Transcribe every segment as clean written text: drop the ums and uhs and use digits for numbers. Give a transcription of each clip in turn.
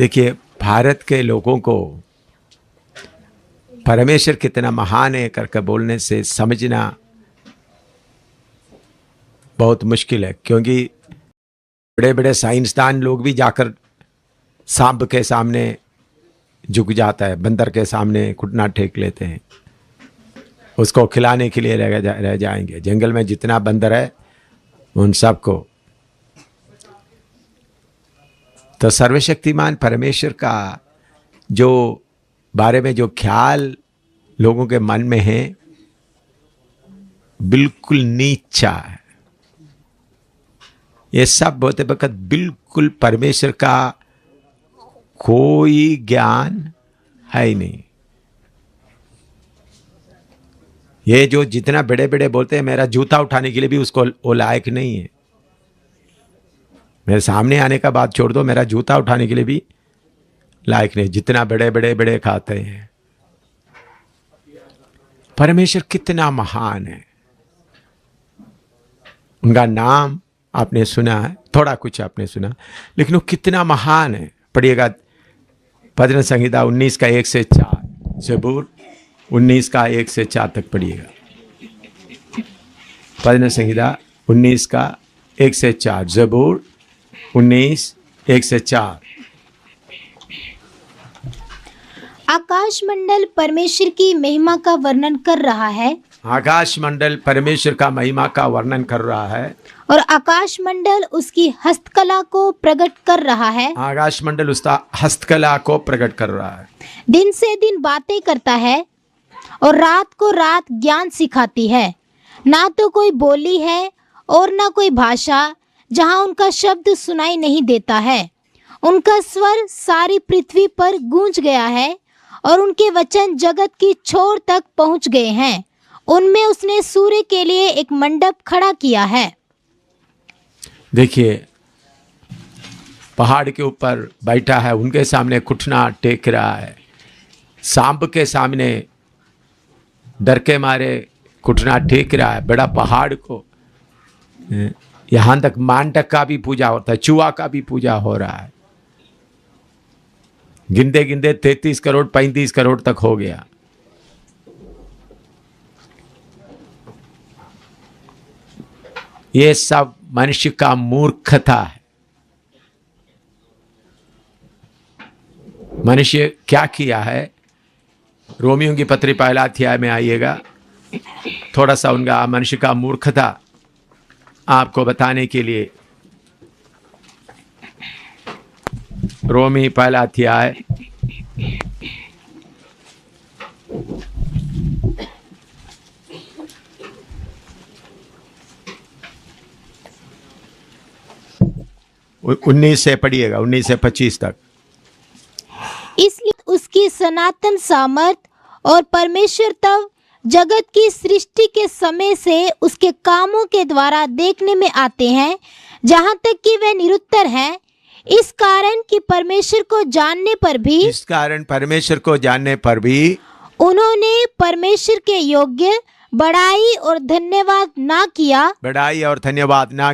देखिए, भारत के लोगों को परमेश्वर कितना महान है करके बोलने से समझना बहुत मुश्किल है, क्योंकि बड़े बड़े साइंसदान लोग भी जाकर सांप के सामने झुक जाता है, बंदर के सामने घुटना टेक लेते हैं, उसको खिलाने के लिए रह जाएंगे। जंगल में जितना बंदर है उन सबको। तो सर्वशक्तिमान परमेश्वर का जो बारे में जो ख्याल लोगों के मन में है बिल्कुल नीचा है। ये सब बोलते वक्त बिल्कुल परमेश्वर का कोई ज्ञान है ही नहीं। ये जो जितना बड़े बड़े बोलते हैं मेरा जूता उठाने के लिए भी उसको वो लायक नहीं है। मेरे सामने आने का बात छोड़ दो, मेरा जूता उठाने के लिए भी लायक नहीं, जितना बड़े बड़े बड़े खाते हैं। परमेश्वर कितना महान है, उनका नाम आपने सुना है, थोड़ा कुछ आपने सुना, लेकिन वो कितना महान है। पढ़िएगा भजन संहिता 19 का 1 से 4, ज़बूर 19 का 1 से 4 तक पढ़िएगा। भजन संहिता 19 का 1 से 4, ज़बूर 19 1 से 4। आकाश मंडल परमेश्वर की महिमा का वर्णन कर रहा है। आकाश मंडल परमेश्वर का महिमा का वर्णन कर रहा है, और आकाश मंडल उसकी हस्तकला को प्रकट कर रहा है। आकाश मंडल उसका हस्तकला को प्रकट कर रहा है। दिन से दिन बातें करता है और रात को रात ज्ञान सिखाती है। ना तो कोई बोली है और ना कोई भाषा जहाँ उनका शब्द सुनाई नहीं देता है। उनका स्वर सारी पृथ्वी पर गूंज गया है और उनके वचन जगत की छोर तक पहुँच गए हैं। उनमें उसने सूर्य के लिए एक मंडप खड़ा किया है। देखिए, पहाड़ के ऊपर बैठा है, उनके सामने घुटना टेक रहा है। सांप के सामने डर के मारे घुटना टेक रहा है। बड़ा पहाड़ को, यहाँ तक मांडक का भी पूजा होता है, चूहा का भी पूजा हो रहा है। गिनते गिनते 33 करोड़ 35 करोड़ तक हो गया। ये सब मनुष्य का मूर्खता है। मनुष्य क्या किया है? रोमियों की पत्री पहला अध्याय में आइएगा, थोड़ा सा उनका मनुष्य का मूर्खता आपको बताने के लिए। रोमी पहला अध्याय उन्नीस से पढ़िएगा, 19 से 25 तक। इसलिए उसकी सनातन सामर्थ और परमेश्वर तब जगत की सृष्टि के समय से उसके कामों के द्वारा देखने में आते हैं, जहाँ तक कि वे निरुत्तर हैं। इस कारण कि परमेश्वर को जानने पर भी उन्होंने परमेश्वर के योग्य बड़ाई और धन्यवाद ना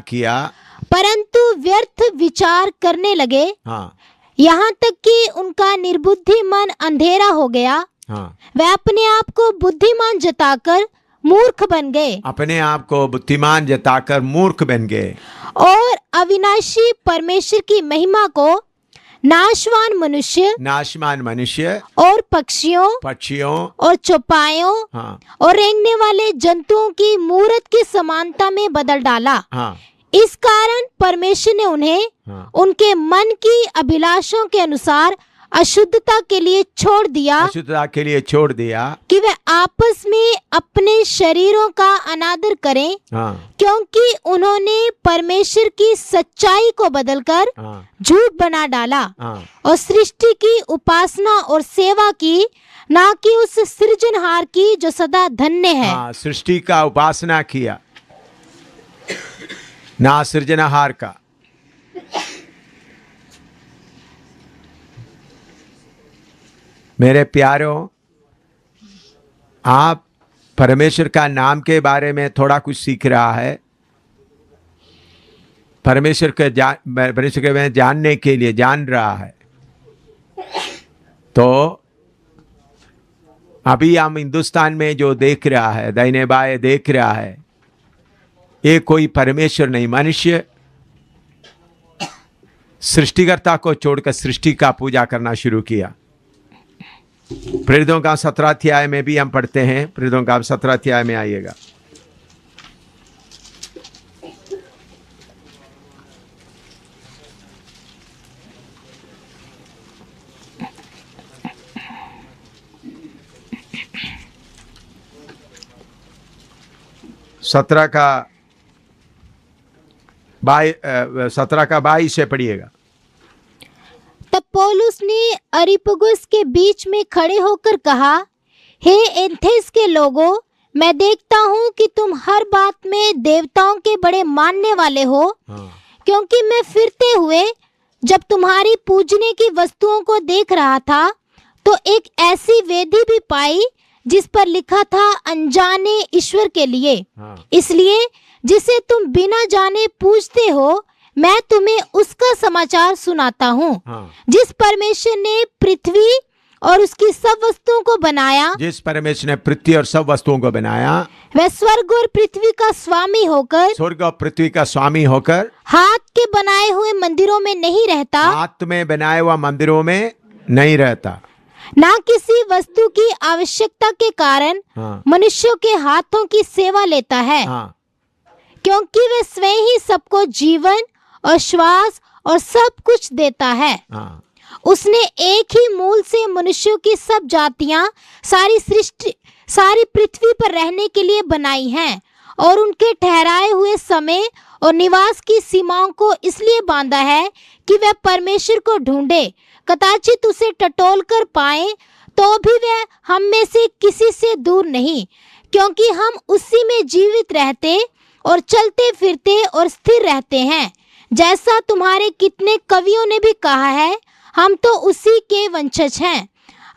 किया, परंतु व्यर्थ विचार करने लगे। हाँ। यहाँ तक कि उनका निर्बुद्धि मन अंधेरा हो गया। हाँ। वे अपने आप को बुद्धिमान जताकर मूर्ख बन गए और अविनाशी परमेश्वर की महिमा को नाशवान मनुष्य और पक्षियों और चौपायों हाँ। और रेंगने वाले जंतुओं की मूरत की समानता में बदल डाला। हाँ। इस कारण परमेश्वर ने उन्हें उनके मन की अभिलाषों के अनुसार अशुद्धता के लिए छोड़ दिया कि वे आपस में अपने शरीरों का अनादर करें। क्योंकि उन्होंने परमेश्वर की सच्चाई को बदलकर झूठ बना डाला और सृष्टि की उपासना और सेवा की, ना कि उस सृजनहार की जो सदा धन्य है। सृष्टि का उपासना किया, ना सृजनहार का। मेरे प्यारों, आप परमेश्वर का नाम के बारे में थोड़ा कुछ सीख रहा है। परमेश्वर के जानने के लिए जान रहा है। तो अभी हम हिंदुस्तान में जो देख रहा है, दाहिने बाएं देख रहा है, ये कोई परमेश्वर नहीं, मनुष्य सृष्टिकर्ता को छोड़कर सृष्टि का पूजा करना शुरू किया। प्रेरितों का 17 अध्याय में भी हम पढ़ते हैं। प्रेरितों का 17 अध्याय में आइएगा। सत्रह का 22 से पढ़िएगा। तब पौलुस ने अरिपगुस के बीच में खड़े होकर कहा, हे एथेंस के लोगों, मैं देखता हूँ कि तुम हर बात में देवताओं के बड़े मानने वाले हो। क्योंकि मैं फिरते हुए जब तुम्हारी पूजने की वस्तुओं को देख रहा था, तो एक ऐसी वेदी भी पाई जिस पर लिखा था अनजाने ईश्वर के लिए। इसलिए जिसे तुम बिना जाने पूजते हो, मैं तुम्हें उसका समाचार सुनाता हूँ। जिस परमेश्वर ने पृथ्वी और उसकी सब वस्तुओं को बनाया, जिस परमेश्वर ने पृथ्वी और सब वस्तुओं को बनाया, वह स्वर्ग और पृथ्वी का स्वामी होकर, स्वर्ग और पृथ्वी का स्वामी होकर हाथ के बनाए हुए मंदिरों में नहीं रहता, हाथ में बनाए हुआ मंदिरों में नहीं रहता, ना किसी वस्तु की आवश्यकता के कारण मनुष्यों के हाथों की सेवा लेता है। क्योंकि वह स्वयं ही सबको जीवन और श्वास और सब कुछ देता है। उसने एक ही मूल से मनुष्यों की सब जातियां सारी पृथ्वी पर रहने के लिए बनाई हैं, और उनके ठहराए हुए समय और निवास की सीमाओं को इसलिए बांधा है कि वह परमेश्वर को ढूंढे, कदाचित उसे टटोल कर पाए, तो भी वह हम में से किसी से दूर नहीं, क्योंकि हम उसी में जीवित रहते और चलते फिरते और स्थिर रहते हैं। जैसा तुम्हारे कितने कवियों ने भी कहा है, हम तो उसी के वंशज हैं।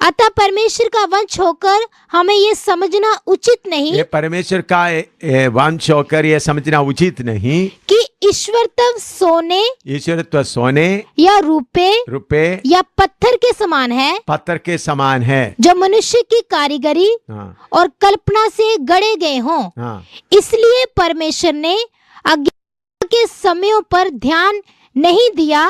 अतः परमेश्वर का वंश होकर हमें ये समझना उचित नहीं, ये परमेश्वर का वंश होकर ये समझना उचित नहीं कि ईश्वरत्व सोने या रुपए या पत्थर के समान है, पत्थर के समान है, जो मनुष्य की कारीगरी और कल्पना से गढ़े गए हों। इसलिए परमेश्वर ने अज्ञान के समयों पर ध्यान नहीं दिया,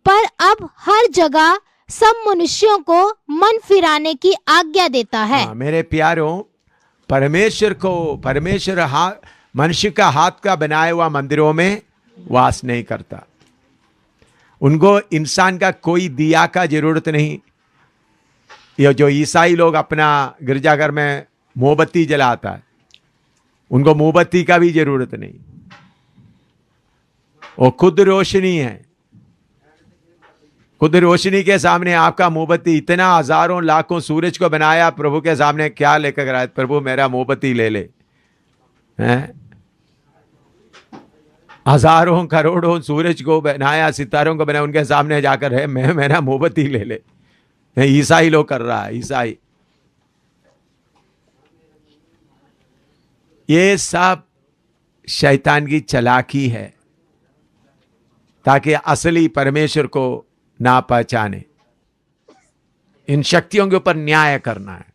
पर अब हर जगह सब मनुष्यों को मन फिराने की आज्ञा देता है। मेरे प्यारों, परमेश्वर मनुष्य का हाथ का बनाया हुआ मंदिरों में वास नहीं करता। उनको इंसान का कोई दिया का जरूरत नहीं। ये जो ईसाई लोग अपना गिरजाघर में मोमबत्ती जलाता है, उनको मोमबत्ती का भी जरूरत नहीं, वो खुद रोशनी है। खुद रोशनी के सामने आपका मोमबत्ती, इतना हजारों लाखों सूरज को बनाया, प्रभु के सामने क्या लेकर आए? प्रभु मेरा मोमबत्ती ले ले। हजारों करोड़ों सूरज को बनाया, सितारों को बनाया, उनके सामने जाकर है मैं मेरा मोमबत्ती ले ले। ईसाई लोग कर रहा है, ईसाई। ये सब शैतान की चालाकी है, ताकि असली परमेश्वर को ना पहचाने। इन शक्तियों के ऊपर न्याय करना है।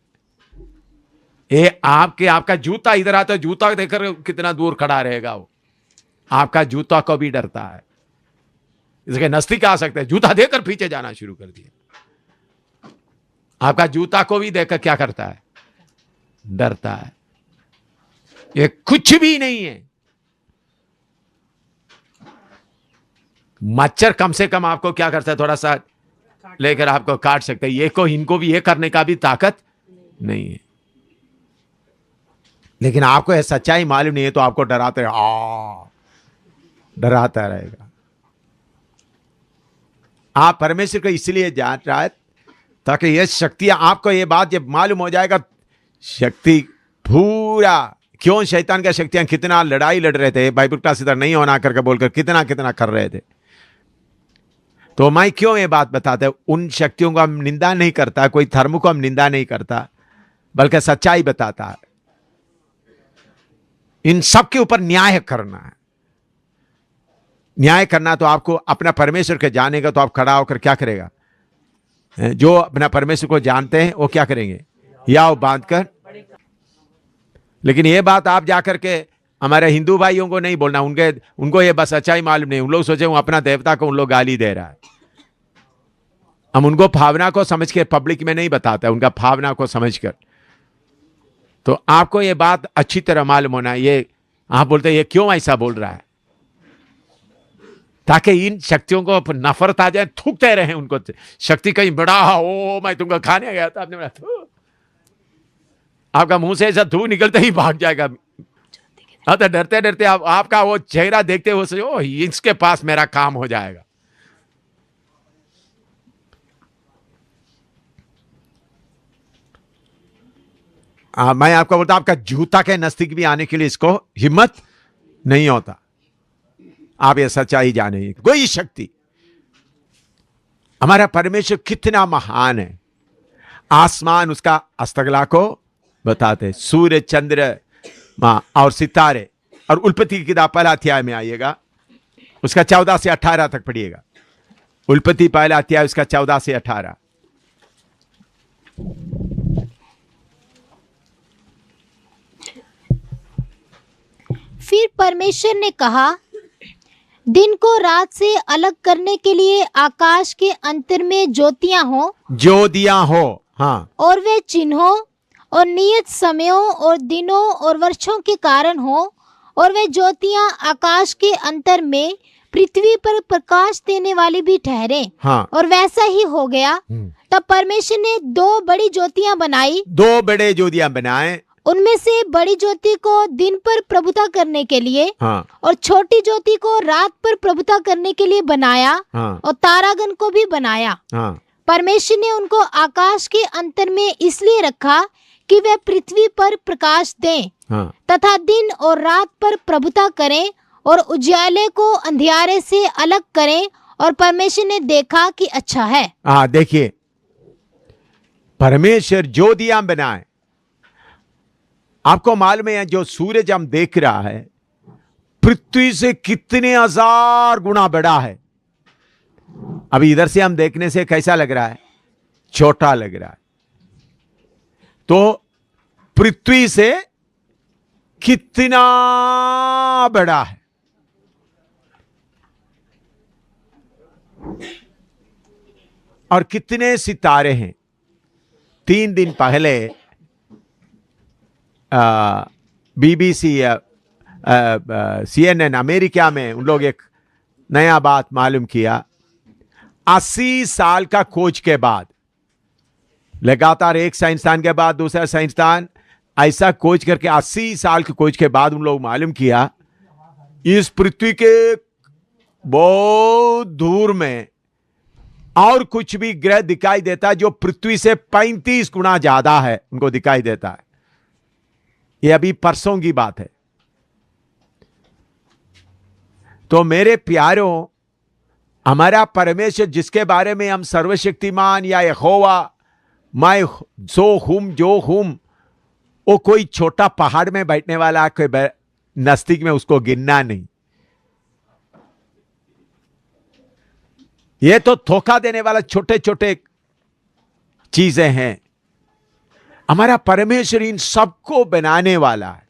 ये आपका जूता इधर आता है, जूता देखकर कितना दूर खड़ा रहेगा वो, आपका जूता को भी डरता है। इसके नजदीक आ सकते हैं, जूता देखकर पीछे जाना शुरू कर दिया। आपका जूता को भी देखकर क्या करता है? डरता है। ये कुछ भी नहीं है। मच्छर कम से कम आपको क्या करता है? थोड़ा सा लेकर आपको काट सकते हैं। इनको भी ये करने का भी ताकत नहीं है। लेकिन आपको यह सच्चाई मालूम नहीं है, तो आपको डराता रहेगा। आप परमेश्वर को इसलिए जान रहा है ताकि यह शक्तियां, आपको यह बात जब मालूम हो जाएगा, शक्ति पूरा क्यों शैतान का शक्तियां कितना लड़ाई लड़ रहे थे, बाइबल क्लास इधर नहीं होना करके बोलकर कितना कितना कर रहे थे। तो मैं क्यों ये बात बताते हैं? उन शक्तियों को हम निंदा नहीं करता, कोई धर्म को हम निंदा नहीं करता, बल्कि सच्चाई बताता है। इन सब के ऊपर न्याय करना है। न्याय करना तो आपको अपना परमेश्वर के जानेगा, तो आप खड़ा होकर क्या करेगा? जो अपना परमेश्वर को जानते हैं वो क्या करेंगे, याव बांधकर। लेकिन ये बात आप जाकर के हमारे हिंदू भाइयों को नहीं बोलना, उनको ये बस अच्छा ही मालूम नहीं, उन लोग सोचे वो अपना देवता को उन लोग गाली दे रहा है। हम उनको भावना को समझ के पब्लिक में नहीं बताते, उनका भावना को समझकर। तो आपको ये बात अच्छी तरह मालूम होना, ये आप बोलते ये क्यों ऐसा बोल रहा है, ताकि इन शक्तियों को नफरत आ जाए, थूकते रहे उनको। शक्ति कहीं बड़ा ओ मैं तुमको खाने गया था, आपने बोला थू, आपका मुंह से ऐसा थू निकलते ही भाग जाएगा। हाँ, तो डरते डरते आपका वो चेहरा देखते हो सोचो इसके पास मेरा काम हो जाएगा। मैं आपको बोलता आपका जूता के नजदीक भी आने के लिए इसको हिम्मत नहीं होता। आप ये सच्चाई जाने, कोई शक्ति, हमारा परमेश्वर कितना महान है। आसमान उसका अस्तगला को बताते, सूर्य चंद्र और सितारे। और उल्पत्ति की किताब पहला अध्याय में आइएगा, उसका 14 से 18 तक पढ़िएगा। उल्पत्ति पहला अध्याय उसका 14 से 18। फिर परमेश्वर ने कहा, दिन को रात से अलग करने के लिए आकाश के अंतर में ज्योतियां हो, हाँ, और वे चिन्हों और नियत समयों और दिनों और वर्षों के कारण हो, और वे ज्योतियां आकाश के अंतर में पृथ्वी पर प्रकाश देने वाली भी ठहरे। हाँ। और वैसा ही हो गया। तब परमेश्वर ने 2 बड़ी ज्योतियां बनाई, 2 बड़े ज्योतियां बनाए। उनमें से बड़ी ज्योति को दिन पर प्रभुता करने के लिए, हाँ। और छोटी ज्योति को रात पर प्रभुता करने के लिए बनाया। हाँ। और तारागण को भी बनाया। हाँ। परमेश्वर ने उनको आकाश के अंतर में इसलिए रखा कि वे पृथ्वी पर प्रकाश दें, हाँ। तथा दिन और रात पर प्रभुता करें, और उजियाले को अंधियारे से अलग करें। और परमेश्वर ने देखा कि अच्छा है। हाँ, देखिए, परमेश्वर ज्योतियां बनाए। आपको मालूम है जो सूरज हम देख रहा है पृथ्वी से कितने 1000 गुना बड़ा है। अभी इधर से हम देखने से कैसा लग रहा है, छोटा लग रहा है। तो पृथ्वी से कितना बड़ा है। और कितने सितारे हैं। 3 दिन पहले BBC CNN अमेरिका में उन लोग एक नया बात मालूम किया। 80 साल का खोज के बाद, लगातार एक साइंसदान के बाद दूसरा साइंसदान ऐसा खोज करके 80 साल की खोज के बाद उन लोग मालूम किया इस पृथ्वी के बहुत दूर में और कुछ भी ग्रह दिखाई देता है जो पृथ्वी से 35 गुना ज्यादा है, उनको दिखाई देता है। यह अभी परसों की बात है। तो मेरे प्यारों, हमारा परमेश्वर जिसके बारे में हम सर्वशक्तिमान या यहोवा, मैं जो हूं, वो कोई छोटा पहाड़ में बैठने वाला कोई नजदीक में उसको गिनना नहीं। ये तो धोखा देने वाला छोटे छोटे चीजें हैं। हमारा परमेश्वर इन सबको बनाने वाला है।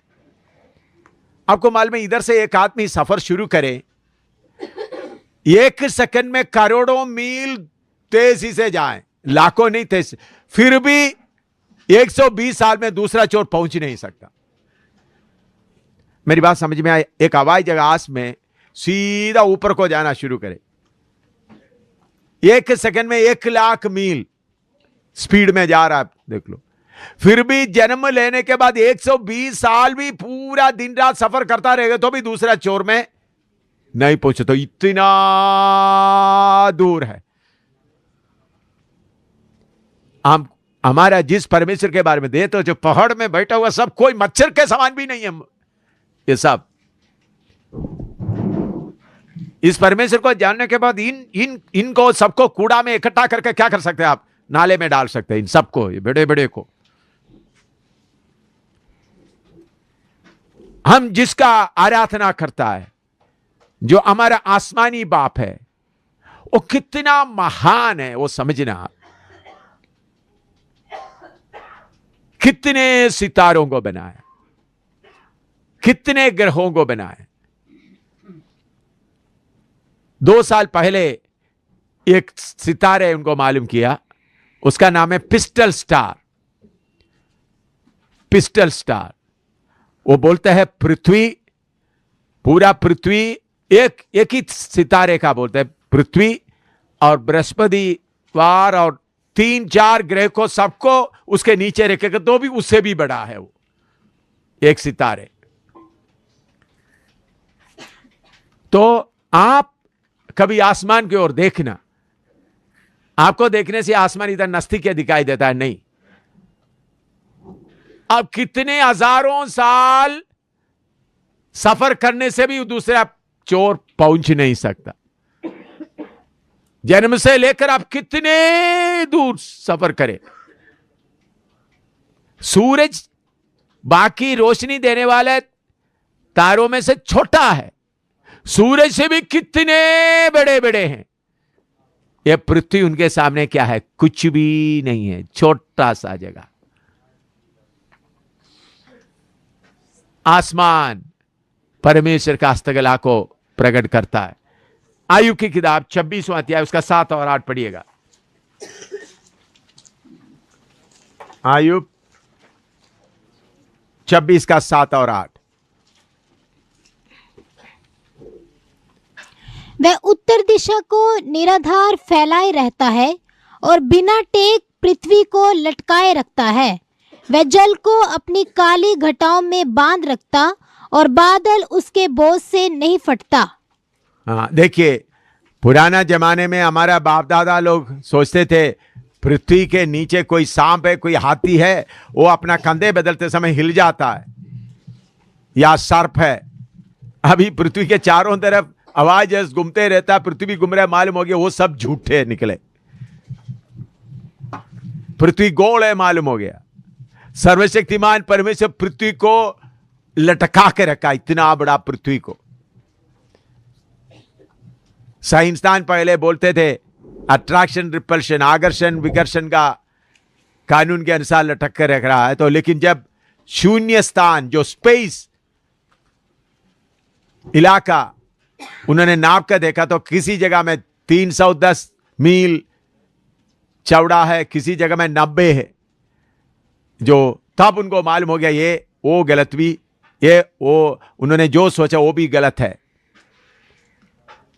आपको मालूम है, इधर से एक आदमी सफर शुरू करे, 1 सेकंड में करोड़ों मील तेजी से जाए, लाखों नहीं तेज, फिर भी 120 साल में दूसरा चोर पहुंच नहीं सकता। मेरी बात समझ में आई? एक हवाई जहाज में सीधा ऊपर को जाना शुरू करे, 1 सेकंड में 1 लाख मील स्पीड में जा रहा है, देख लो। फिर भी जन्म लेने के बाद 120 साल भी पूरा दिन रात सफर करता रहेगा तो भी दूसरा चोर में नहीं पहुंचे। तो इतना दूर है। हम हमारा जिस परमेश्वर के बारे में दे, तो जो पहाड़ में बैठा हुआ सब कोई मच्छर के समान भी नहीं है। ये सब इस परमेश्वर को जानने के बाद इनको सबको कूड़ा में इकट्ठा करके क्या कर सकते हैं आप? नाले में डाल सकते हैं इन सबको, ये बड़े बड़े को। हम जिसका आराधना करता है, जो हमारा आसमानी बाप है, वो कितना महान है वो समझना। कितने सितारों को बनाया, कितने ग्रहों को बनाया। 2 साल पहले एक सितारे उनको मालूम किया, उसका नाम है पिस्टल स्टार। पिस्टल स्टार, वो बोलते हैं पृथ्वी, पूरा पृथ्वी एक ही सितारे का बोलते हैं, पृथ्वी और बृहस्पतिवार और 3-4 ग्रह को सबको उसके नीचे रखेगा तो भी उससे भी बड़ा है वो एक सितारे। तो आप कभी आसमान की ओर देखना, आपको देखने से आसमान इधर नजदीक के दिखाई देता है, नहीं। अब कितने हजारों साल सफर करने से भी दूसरा चोर पहुंच नहीं सकता। जन्म से लेकर आप कितने दूर सफर करें, सूरज बाकी रोशनी देने वाले तारों में से छोटा है, सूरज से भी कितने बड़े बड़े हैं। यह पृथ्वी उनके सामने क्या है, कुछ भी नहीं है, छोटा सा जगह। आसमान परमेश्वर का हस्तकला को प्रकट करता है। आयub की किताब 26वां अध्याय उसका 7 और 8 पढ़िएगा। आयub 26 का 7 और 8। वह उत्तर दिशा को निराधार फैलाए रहता है और बिना टेक पृथ्वी को लटकाए रखता है। वह जल को अपनी काली घटाओं में बांध रखता और बादल उसके बोझ से नहीं फटता। हाँ, देखिए, पुराना जमाने में हमारा बाप दादा लोग सोचते थे पृथ्वी के नीचे कोई सांप है, कोई हाथी है, वो अपना कंधे बदलते समय हिल जाता है, या सर्प है। अभी पृथ्वी के चारों तरफ आवाज घूमते रहता, पृथ्वी घूम रहा, मालूम हो गया वो सब झूठे निकले। पृथ्वी गोल है मालूम हो गया। सर्वशक्तिमान परमेश्वर पृथ्वी को लटका के रखा, इतना बड़ा पृथ्वी को। साइंसदान पहले बोलते थे अट्रैक्शन रिपल्शन, आकर्षण विकर्षण का कानून के अनुसार लटक कर रख रहा है, तो लेकिन जब शून्य स्थान जो स्पेस इलाका उन्होंने नाप कर देखा तो किसी जगह में 310 मील चौड़ा है, किसी जगह में 90 है, जो तब उनको मालूम हो गया ये वो गलत भी, ये वो उन्होंने जो सोचा वो भी गलत है।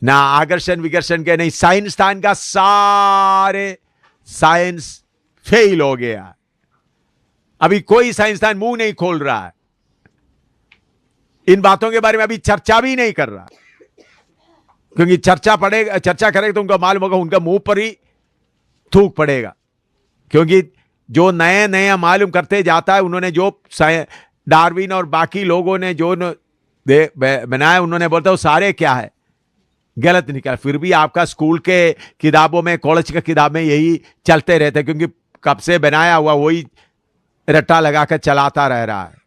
ना आकर्षण विकर्षण के नहीं, साइंसदान का सारे साइंस फेल हो गया। अभी कोई साइंसदान मुंह नहीं खोल रहा है, इन बातों के बारे में अभी चर्चा भी नहीं कर रहा, क्योंकि चर्चा करेगा तो उनका मालूम होगा उनका मुंह पर ही थूक पड़ेगा। क्योंकि जो नया नया मालूम करते जाता है, उन्होंने जो डार्विन और बाकी लोगों ने जो बनाया, उन्होंने बोलता वो सारे क्या है, गलत निकला। फिर भी आपका स्कूल के किताबों में, कॉलेज के किताब में यही चलते रहते, क्योंकि कब से बनाया हुआ वही रट्टा लगाकर चलाता रह रहा है।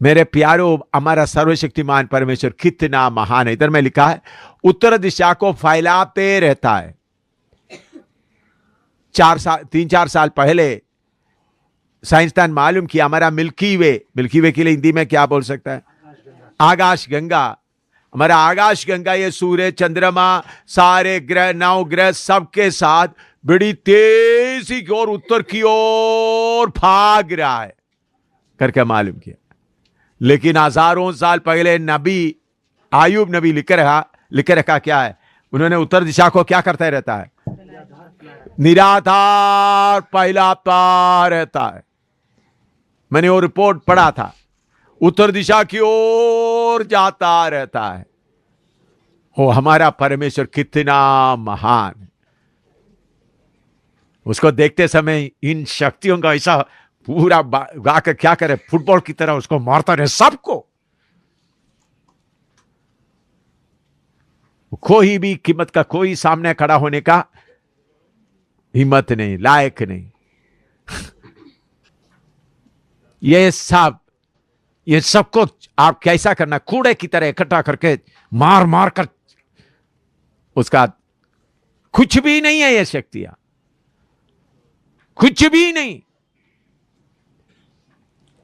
मेरे प्यारो, हमारा सर्वशक्तिमान परमेश्वर कितना महान है। इधर में लिखा है उत्तर दिशा को फैलाते रहता है। 3-4 साल पहले साइंसदान मालूम किया हमारा मिल्की वे के लिए हिंदी में क्या बोल सकता है, आकाश गंगा। हमारा आकाश गंगा ये सूर्य चंद्रमा सारे ग्रह 9 ग्रह सबके साथ बड़ी तेजी की ओर उत्तर की ओर भाग रहा है करके मालूम किया। लेकिन हजारों साल पहले नबी आयुब नबी लिख रखा क्या है, उन्होंने उत्तर दिशा को क्या करता रहता है, निराधार फैलाता रहता है। मैंने वो रिपोर्ट पढ़ा था, उत्तर दिशा की ओर जाता रहता है। हो हमारा परमेश्वर कितना महान है। उसको देखते समय इन शक्तियों का ऐसा पूरा गाकर क्या करे, फुटबॉल की तरह उसको मारता रहे सबको। कोई भी कीमत का कोई सामने खड़ा होने का हिम्मत नहीं, लायक नहीं। ये सबको आप कैसा करना, कूड़े की तरह इकट्ठा करके मार मार कर, उसका कुछ भी नहीं है। ये शक्तियां कुछ भी नहीं।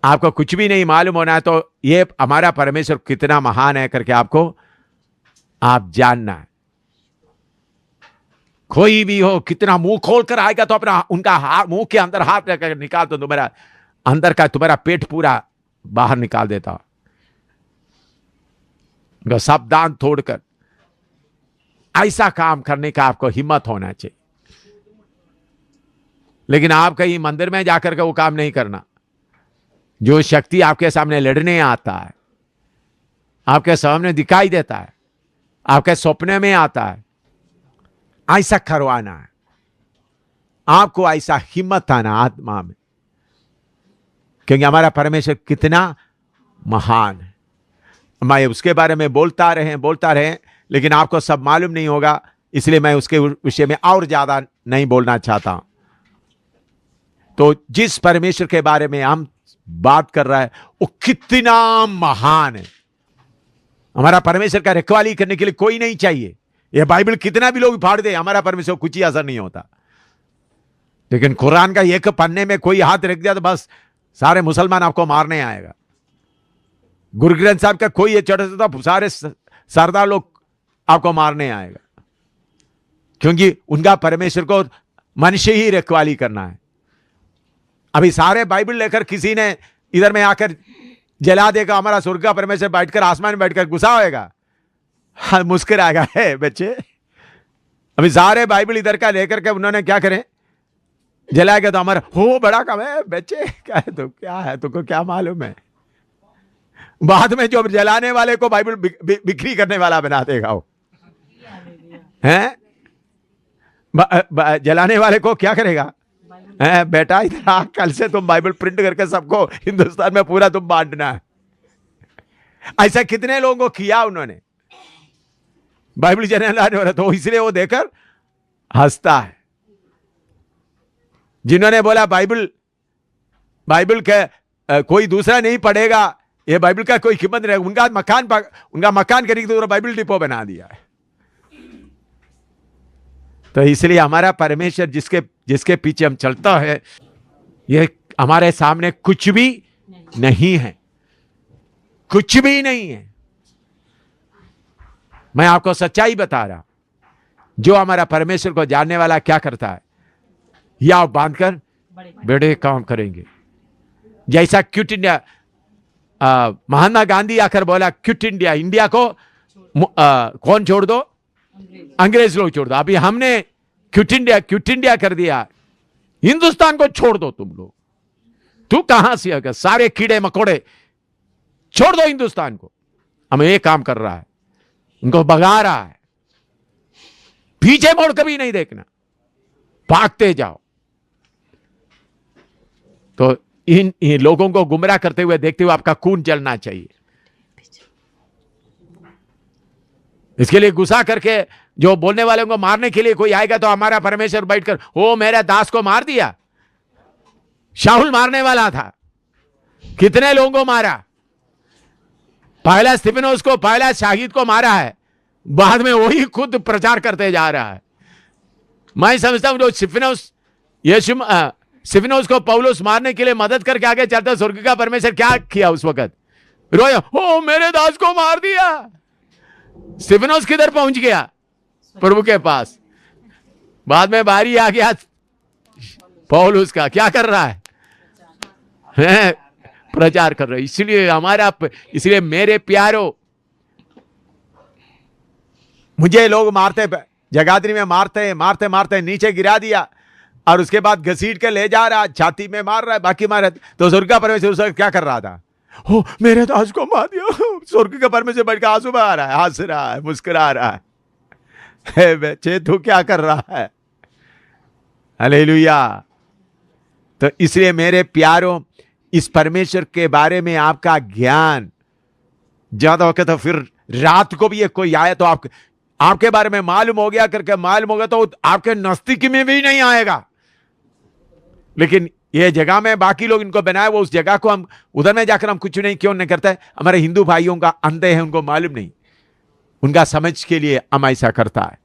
आपको कुछ भी नहीं मालूम होना है तो ये हमारा परमेश्वर कितना महान है करके आपको आप जानना है। कोई भी हो, कितना मुंह खोल कर आएगा तो अपना उनका मुंह के अंदर हाथ रखकर निकाल दो, तुम्हारा अंदर का तुम्हारा पेट पूरा बाहर निकाल देता। उनका सब दांत तोड़कर, ऐसा काम करने का आपको हिम्मत होना चाहिए। लेकिन आप कहीं मंदिर में जाकर के वो काम नहीं करना। जो शक्ति आपके सामने लड़ने आता है, आपके सामने दिखाई देता है, आपके सपने में आता है, ऐसा करवाना है आपको। ऐसा हिम्मत आना आत्मा में, क्योंकि हमारा परमेश्वर कितना महान है। मैं उसके बारे में बोलता रहे, लेकिन आपको सब मालूम नहीं होगा, इसलिए मैं उसके विषय में और ज्यादा नहीं बोलना चाहता। तो जिस परमेश्वर के बारे में हम बात कर रहा है वो कितना महान है। हमारा परमेश्वर का रखवाली करने के लिए कोई नहीं चाहिए। यह बाइबल कितना भी लोग फाड़ दे, हमारा परमेश्वर कुछ ही असर नहीं होता। लेकिन कुरान का एक पन्ने में कोई हाथ रख दिया तो बस सारे मुसलमान आपको मारने आएगा। गुरु ग्रंथ साहब का कोई ये चढ़ता तो सारे सरदार लोग आपको मारने आएगा, क्योंकि उनका परमेश्वर को मनुष्य ही रखवाली करना है। अभी सारे बाइबल लेकर किसी ने इधर में आकर जला देगा, हमारा स्वर्ग का परमेश्वर बैठकर आसमान में बैठकर गुस्सा होएगा, हाँ मुस्कुराएगा। है बच्चे, अभी सारे बाइबल इधर का लेकर के उन्होंने क्या करें, जलाएगा तो हमारा हो बड़ा काम है। बच्चे क्या है, तो क्या है, तुमको क्या मालूम है। बाद में जो जलाने वाले को बाइबल बिक्री करने वाला बना देगा वो, हैं? जलाने वाले को क्या करेगा, बेटा इधर आ, कल से तुम बाइबल प्रिंट करके सबको हिंदुस्तान में पूरा तुम बांटना है। ऐसा कितने लोगों को किया उन्होंने, बाइबल जलाने वाला, तो इसलिए वो देखकर हंसता है। जिन्होंने बोला बाइबल के कोई दूसरा नहीं पढ़ेगा, ये बाइबल का कोई कीमत नहीं, उनका मकान खरीद तो बाइबल डिपो बना दिया है। तो इसलिए हमारा परमेश्वर जिसके पीछे हम चलता है, ये हमारे सामने कुछ भी नहीं है, कुछ भी नहीं है। मैं आपको सच्चाई बता रहा, जो हमारा परमेश्वर को जानने वाला क्या करता है, या बांधकर बड़े काम करेंगे। जैसा क्विट इंडिया, महात्मा गांधी आकर बोला क्विट इंडिया, इंडिया को कौन छोड़ दो, अंग्रेज लोग छोड़ दो। अभी हमने क्विट इंडिया कर दिया, हिंदुस्तान को छोड़ दो तुम लोग। तू कहां से अगर सारे कीड़े मकोड़े छोड़ दो हिंदुस्तान को। हमें ये काम कर रहा है, उनको भगा रहा है, पीछे मोड़ कभी नहीं देखना, भागते जाओ। तो इन लोगों को गुमराह करते हुए देखते हुए आपका खून जलना चाहिए। इसके लिए गुस्सा करके जो बोलने वालों को मारने के लिए कोई आएगा तो हमारा परमेश्वर बैठकर ओ मेरा दास को मार दिया। शाहुल मारने वाला था, कितने लोगों को मारा, पहला स्तिफनोस को, पहला शाहिद को मारा है, बाद में वही खुद प्रचार करते जा रहा है। मैं समझता हूं जो स्तिफनोस को पौलुस मारने के लिए मदद करके आगे चलता, स्वर्ग का परमेश्वर क्या किया उस वक्त, रोया ओ मेरे दास को मार दिया। स्तिफनोस किधर पहुंच गया, प्रभु के पास। बाद में बारी आ गया पौलुस का, क्या कर रहा है, प्रचार कर रहा है। इसलिए मेरे प्यारो, मुझे लोग मारते, जगाधरी में मारते नीचे गिरा दिया और उसके बाद घसीट के ले जा रहा, छाती में मार रहा है, बाकी मार। तो स्वर्ग का परमेश्वर उस वक्त क्या कर रहा था, हो मेरे दास को मार दिया। स्वर्ग का परमेश्वर बैठ के आंसू बहा रहा है, हंस रहा है, मुस्कुरा रहा है। बच्चे तू क्या कर रहा है, हालेलुया। तो इसलिए मेरे प्यारों, इस परमेश्वर के बारे में आपका ज्ञान ज्यादा होगा तो फिर रात को भी ये कोई आया तो आपके बारे में मालूम हो गया करके मालूम होगा तो आपके नजदीकी में भी नहीं आएगा। लेकिन ये जगह में बाकी लोग इनको बनाए, वो उस जगह को हम उधर में जाकर हम कुछ नहीं क्यों नहीं करते। हमारे हिंदू भाइयों का अंधे हैं, उनको मालूम नहीं, उनका समझ के लिए हम ऐसा करता है।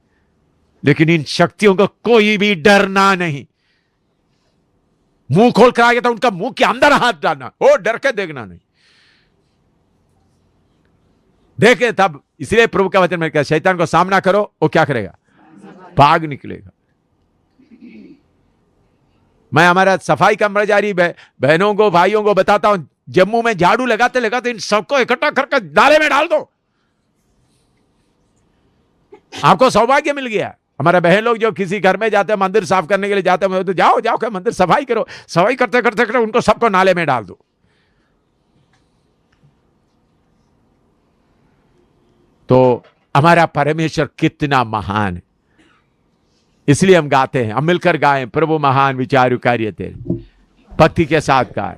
लेकिन इन शक्तियों को कोई भी डरना नहीं, मुंह खोल कर आ गया तो उनका मुंह के अंदर हाथ डालना, ओ डर के देखना नहीं, देखे तब। इसलिए प्रभु का वचन में क्या, शैतान को सामना करो, वो क्या करेगा, भाग निकलेगा। मैं हमारा सफाई कर्मचारी बहनों को भाइयों को बताता हूं, जम्मू में झाड़ू लगाते लगाते इन सबको इकट्ठा करके नाले में डाल दो, आपको सौभाग्य मिल गया। हमारे बहन लोग जो किसी घर में जाते हैं, मंदिर साफ करने के लिए जाते हैं, तो जाओ जाओ क्या मंदिर सफाई करो, सफाई करते करते करते उनको सबको नाले में डाल दो। तो हमारा परमेश्वर कितना महान है, इसलिए हम गाते हैं, हम मिलकर गाएं, प्रभु महान विचारु कार्य तेरे, भक्ति के साथ गाएं।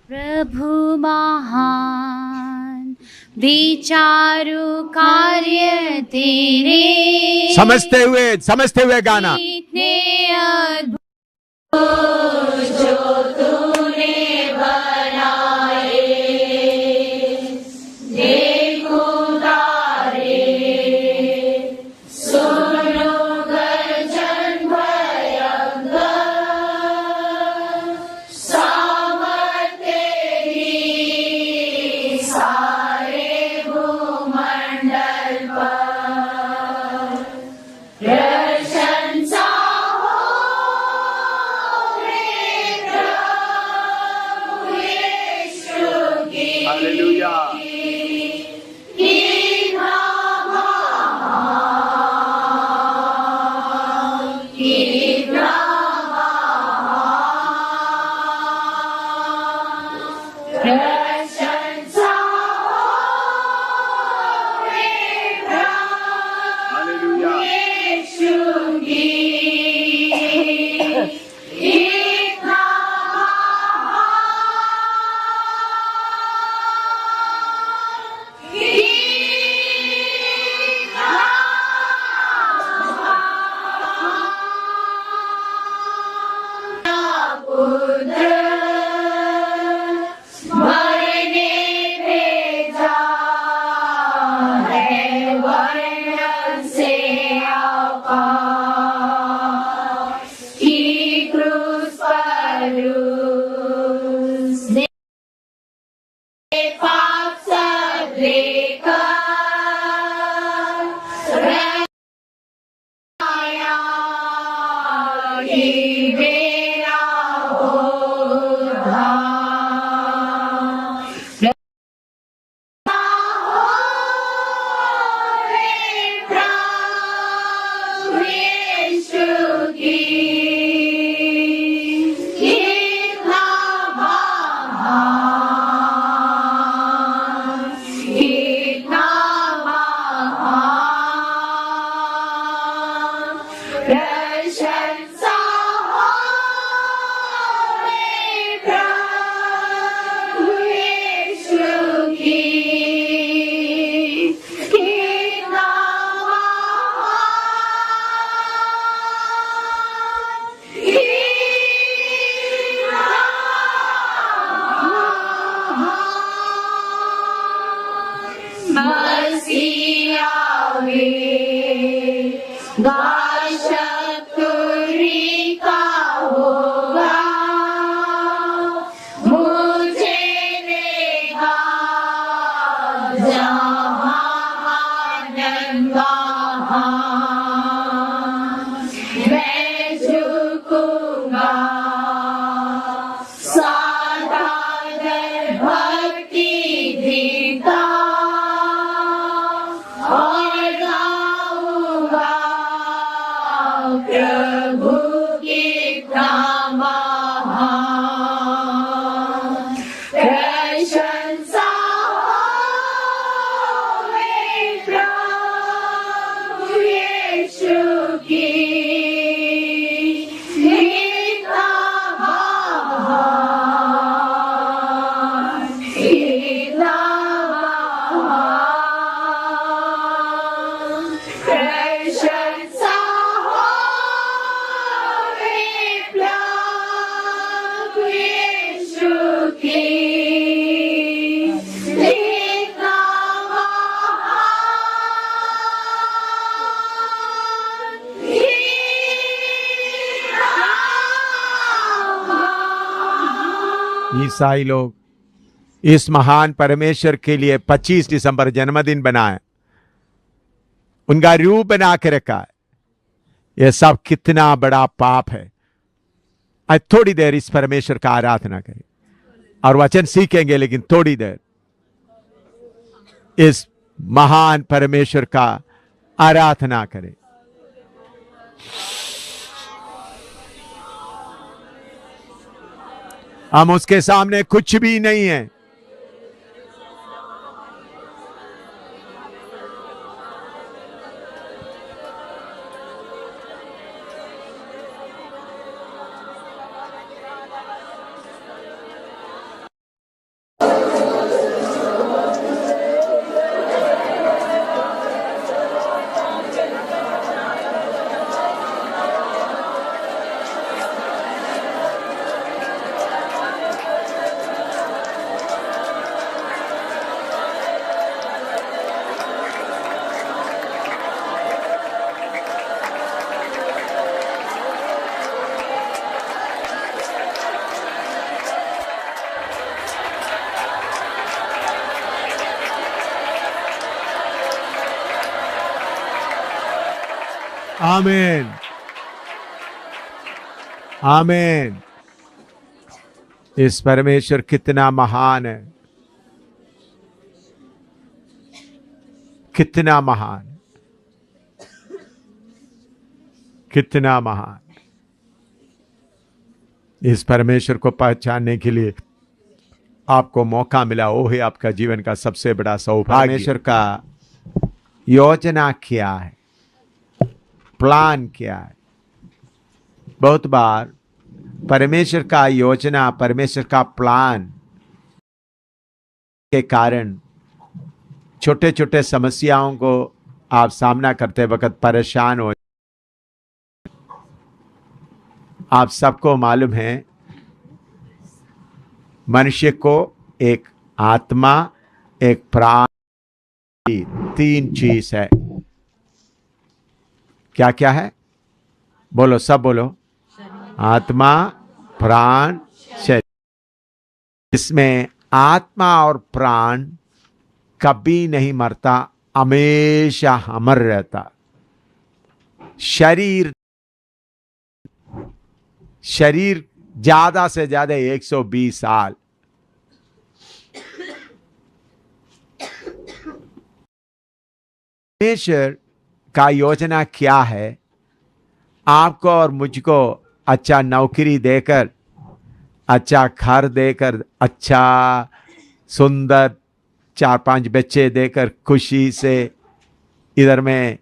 प्रभु महान विचारु कार्य तेरे, समझते हुए गाना। इतने अद्भुत जो तूने बनाए, देखो तारे, सुनो गर्जन भयंकर, सामर्थ तेरी सारे भूमंडल पर, प्रशंसा हो रे प्रभु यीशु की। हालेलुया। प्रशंसा हो रे प्रभु यीशु की। इतना पुत्र मरने भेजा है, वर्णन से आका की क्रूस पर उसने पाप सब लेकर आया कि मेरा उद्धार हो रे प्रभु यीशु की। कितना महान, कितना महान, प्रशंसा हो रे प्रभु यीशु की। कितना महान, कितना महान, मसीह आवे, शक्ति का होगा, मुझे देगा जहाँ आनंद वहाँ, मैं झुकूंगा साधारण भक्ति गीता और गाऊंगा प्रभु कितना महान। प्रशंसा हो रे प्रभु यीशु की। कितना महान, कितना महान, प्रशंसा हो रे ईसाई लोग इस महान परमेश्वर के लिए 25 दिसंबर जन्मदिन बनाए, उनका रूप बना के रखा है। यह सब कितना बड़ा पाप है। आज थोड़ी देर इस परमेश्वर का आराधना करें और वचन सीखेंगे, लेकिन थोड़ी देर इस महान परमेश्वर का आराधना करें। हम उसके सामने कुछ भी नहीं है। आमीन, आमीन। इस परमेश्वर कितना महान है, कितना महान, कितना महान। इस परमेश्वर को पहचानने के लिए आपको मौका मिला, वो है आपका जीवन का सबसे बड़ा सौभाग्य। परमेश्वर का योजना क्या है, प्लान क्या है। बहुत बार परमेश्वर का योजना, परमेश्वर का प्लान के कारण छोटे छोटे समस्याओं को आप सामना करते वक्त परेशान हो। आप सबको मालूम है, मनुष्य को एक आत्मा, एक प्राण, 3 चीज है। क्या क्या है? बोलो, सब बोलो। आत्मा, प्राण, शरीर। इसमें आत्मा और प्राण कभी नहीं मरता, हमेशा अमर रहता। शरीर ज्यादा से ज्यादा 120 साल। परमेश्वर का योजना क्या है? आपको और मुझको अच्छा नौकरी देकर, अच्छा घर देकर, अच्छा सुंदर 4-5 बच्चे देकर खुशी से इधर में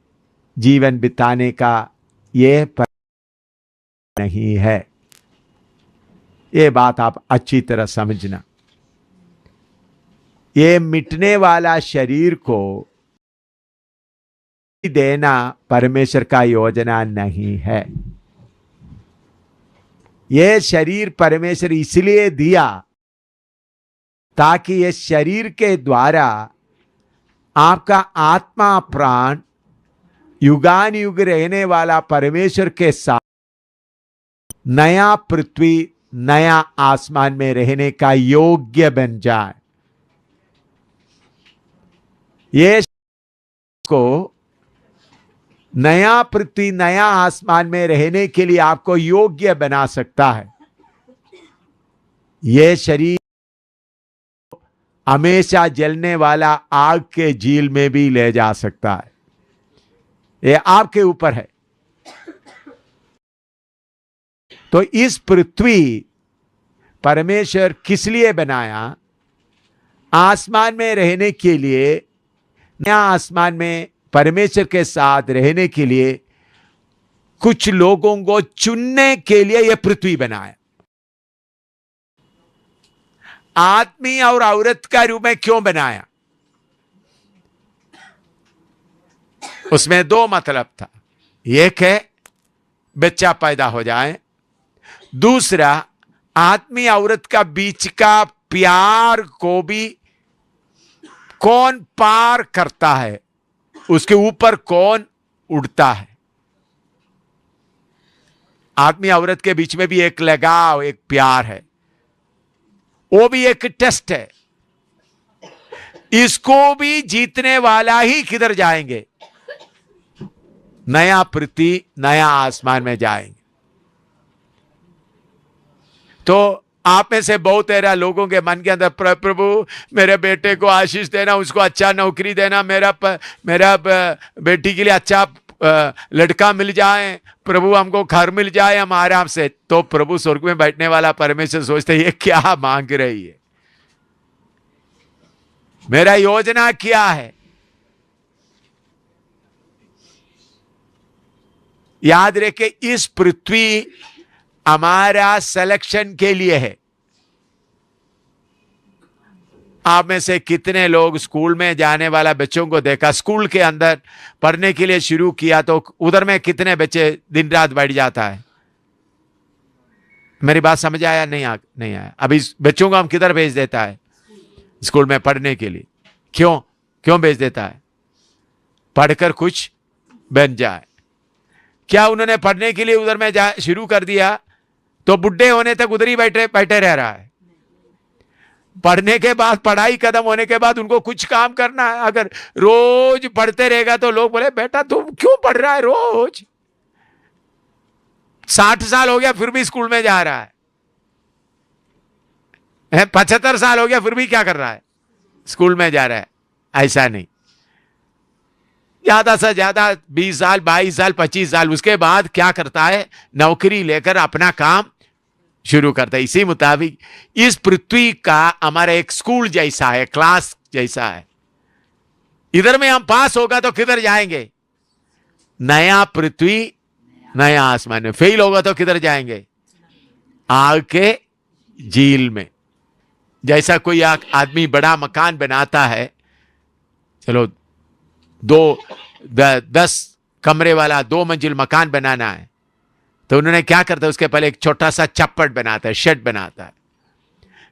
जीवन बिताने का ये नहीं है। ये बात आप अच्छी तरह समझना। ये मिटने वाला शरीर को देना परमेश्वर का योजना नहीं है। यह शरीर परमेश्वर इसलिए दिया ताकि ये शरीर के द्वारा आपका आत्मा, प्राण युगान युग रहने वाला परमेश्वर के साथ नया पृथ्वी, नया आसमान में रहने का योग्य बन जाए। ये को नया पृथ्वी, नया आसमान में रहने के लिए आपको योग्य बना सकता है। यह शरीर हमेशा जलने वाला आग के झील में भी ले जा सकता है। यह आपके ऊपर है। तो इस पृथ्वी परमेश्वर किस लिए बनाया? आसमान में रहने के लिए, नया आसमान में परमेश्वर के साथ रहने के लिए कुछ लोगों को चुनने के लिए यह पृथ्वी बनाया। आदमी और औरत का रूप में क्यों बनाया? उसमें 2 मतलब था। एक है बच्चा पैदा हो जाए, दूसरा आदमी औरत का बीच का प्यार को भी कौन पार करता है, उसके ऊपर कौन उड़ता है। आदमी औरत के बीच में भी एक लगाव, एक प्यार है। वो भी एक टेस्ट है। इसको भी जीतने वाला ही किधर जाएंगे? नया पृथ्वी, नया आसमान में जाएंगे। तो आप में से बहुत ऐसा लोगों के मन के अंदर, प्रभु मेरे बेटे को आशीष देना, उसको अच्छा नौकरी देना, मेरा बेटी के लिए अच्छा लड़का मिल जाए, प्रभु हमको घर मिल जाए, हम आराम से। तो प्रभु स्वर्ग में बैठने वाला परमेश्वर सोचते ये क्या मांग रही है, मेरा योजना क्या है? याद रखे, इस पृथ्वी हमारा सिलेक्शन के लिए है। आप में से कितने लोग स्कूल में जाने वाला बच्चों को देखा, स्कूल के अंदर पढ़ने के लिए शुरू किया तो उधर में कितने बच्चे दिन रात बैठ जाता है? मेरी बात समझ आया? नहीं आया। अभी बच्चों को हम किधर भेज देता है? स्कूल में पढ़ने के लिए। क्यों भेज देता है? पढ़कर कुछ बन जाए। क्या उन्होंने पढ़ने के लिए उधर में शुरू कर दिया तो बुढ़े होने तक उधर ही बैठे रह रहा है? पढ़ने के बाद, पढ़ाई खत्म होने के बाद उनको कुछ काम करना है। अगर रोज पढ़ते रहेगा तो लोग बोले बेटा तुम क्यों पढ़ रहा है रोज? 60 साल हो गया फिर भी स्कूल में जा रहा है, 75 साल हो गया फिर भी क्या कर रहा है? स्कूल में जा रहा है। ऐसा नहीं, ज्यादा से ज्यादा 20 साल, 22 साल, 25 साल, उसके बाद क्या करता है? नौकरी लेकर अपना काम शुरू करता है। इसी मुताबिक इस पृथ्वी का हमारा एक स्कूल जैसा है, क्लास जैसा है। इधर में हम पास होगा तो किधर जाएंगे? नया पृथ्वी, नया आसमान में। फेल होगा तो किधर जाएंगे? आग के झील में। जैसा कोई आदमी बड़ा मकान बनाता है, चलो 10 कमरे वाला 2 मंजिल मकान बनाना है, तो उन्होंने क्या करता है? उसके पहले एक छोटा सा चप्पट बनाता है, शेड बनाता है।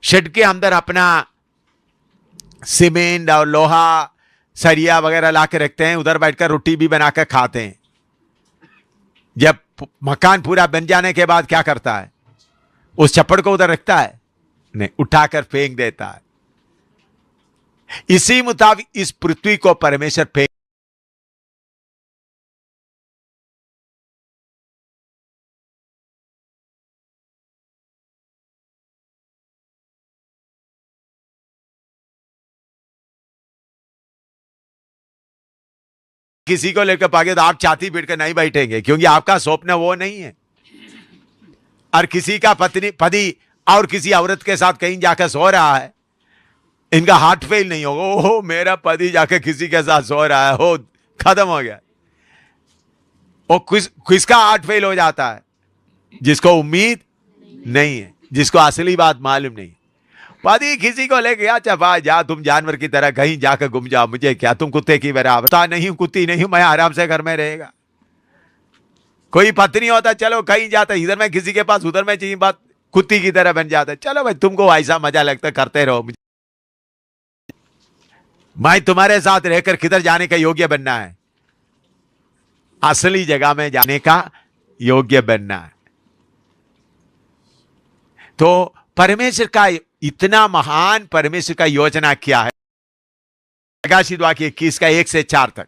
शेड के अंदर अपना सीमेंट और लोहा, सरिया वगैरह ला के रखते हैं, उधर बैठकर रोटी भी बनाकर खाते हैं। जब मकान पूरा बन जाने के बाद क्या करता है? उस चप्पट को उधर रखता है? नहीं, उठाकर फेंक देता है। इसी मुताबिक इस पृथ्वी को परमेश्वर फेंक किसी को लेकर भागे तो आप छाती पीट कर नहीं बैठेंगे, क्योंकि आपका स्वप्न वो नहीं है। और किसी का पति और किसी औरत के साथ कहीं जाकर सो रहा है, इनका हार्ट फेल नहीं होगा, ओहो मेरा पति जाकर किसी के साथ सो रहा है, हो खत्म हो गया। और किसका हार्ट फेल हो जाता है? जिसको उम्मीद नहीं है, जिसको असली बात मालूम नहीं। पति किसी को लेके अच्छा जा, तुम जानवर की तरह कहीं जाकर घूम जाओ, मुझे क्या, तुम कुत्ते की तरह, बता नहीं हूं, कुत्ती नहीं हूं, मैं आराम से घर में रहेगा। कोई पत्नी होता चलो कहीं जाता, इधर में किसी के पास, उधर में चाहिए, बात कुत्ती की तरह बन जाता। चलो भाई तुमको ऐसा मजा लगता करते रहो, मैं तुम्हारे साथ रहकर किधर जाने का योग्य बनना है? असली जगह में जाने का योग्य बनना है। तो परमेश्वर का इतना महान परमेश्वर का योजना क्या है? प्रकाशित वाक्य 21 का 1 से 4 तक।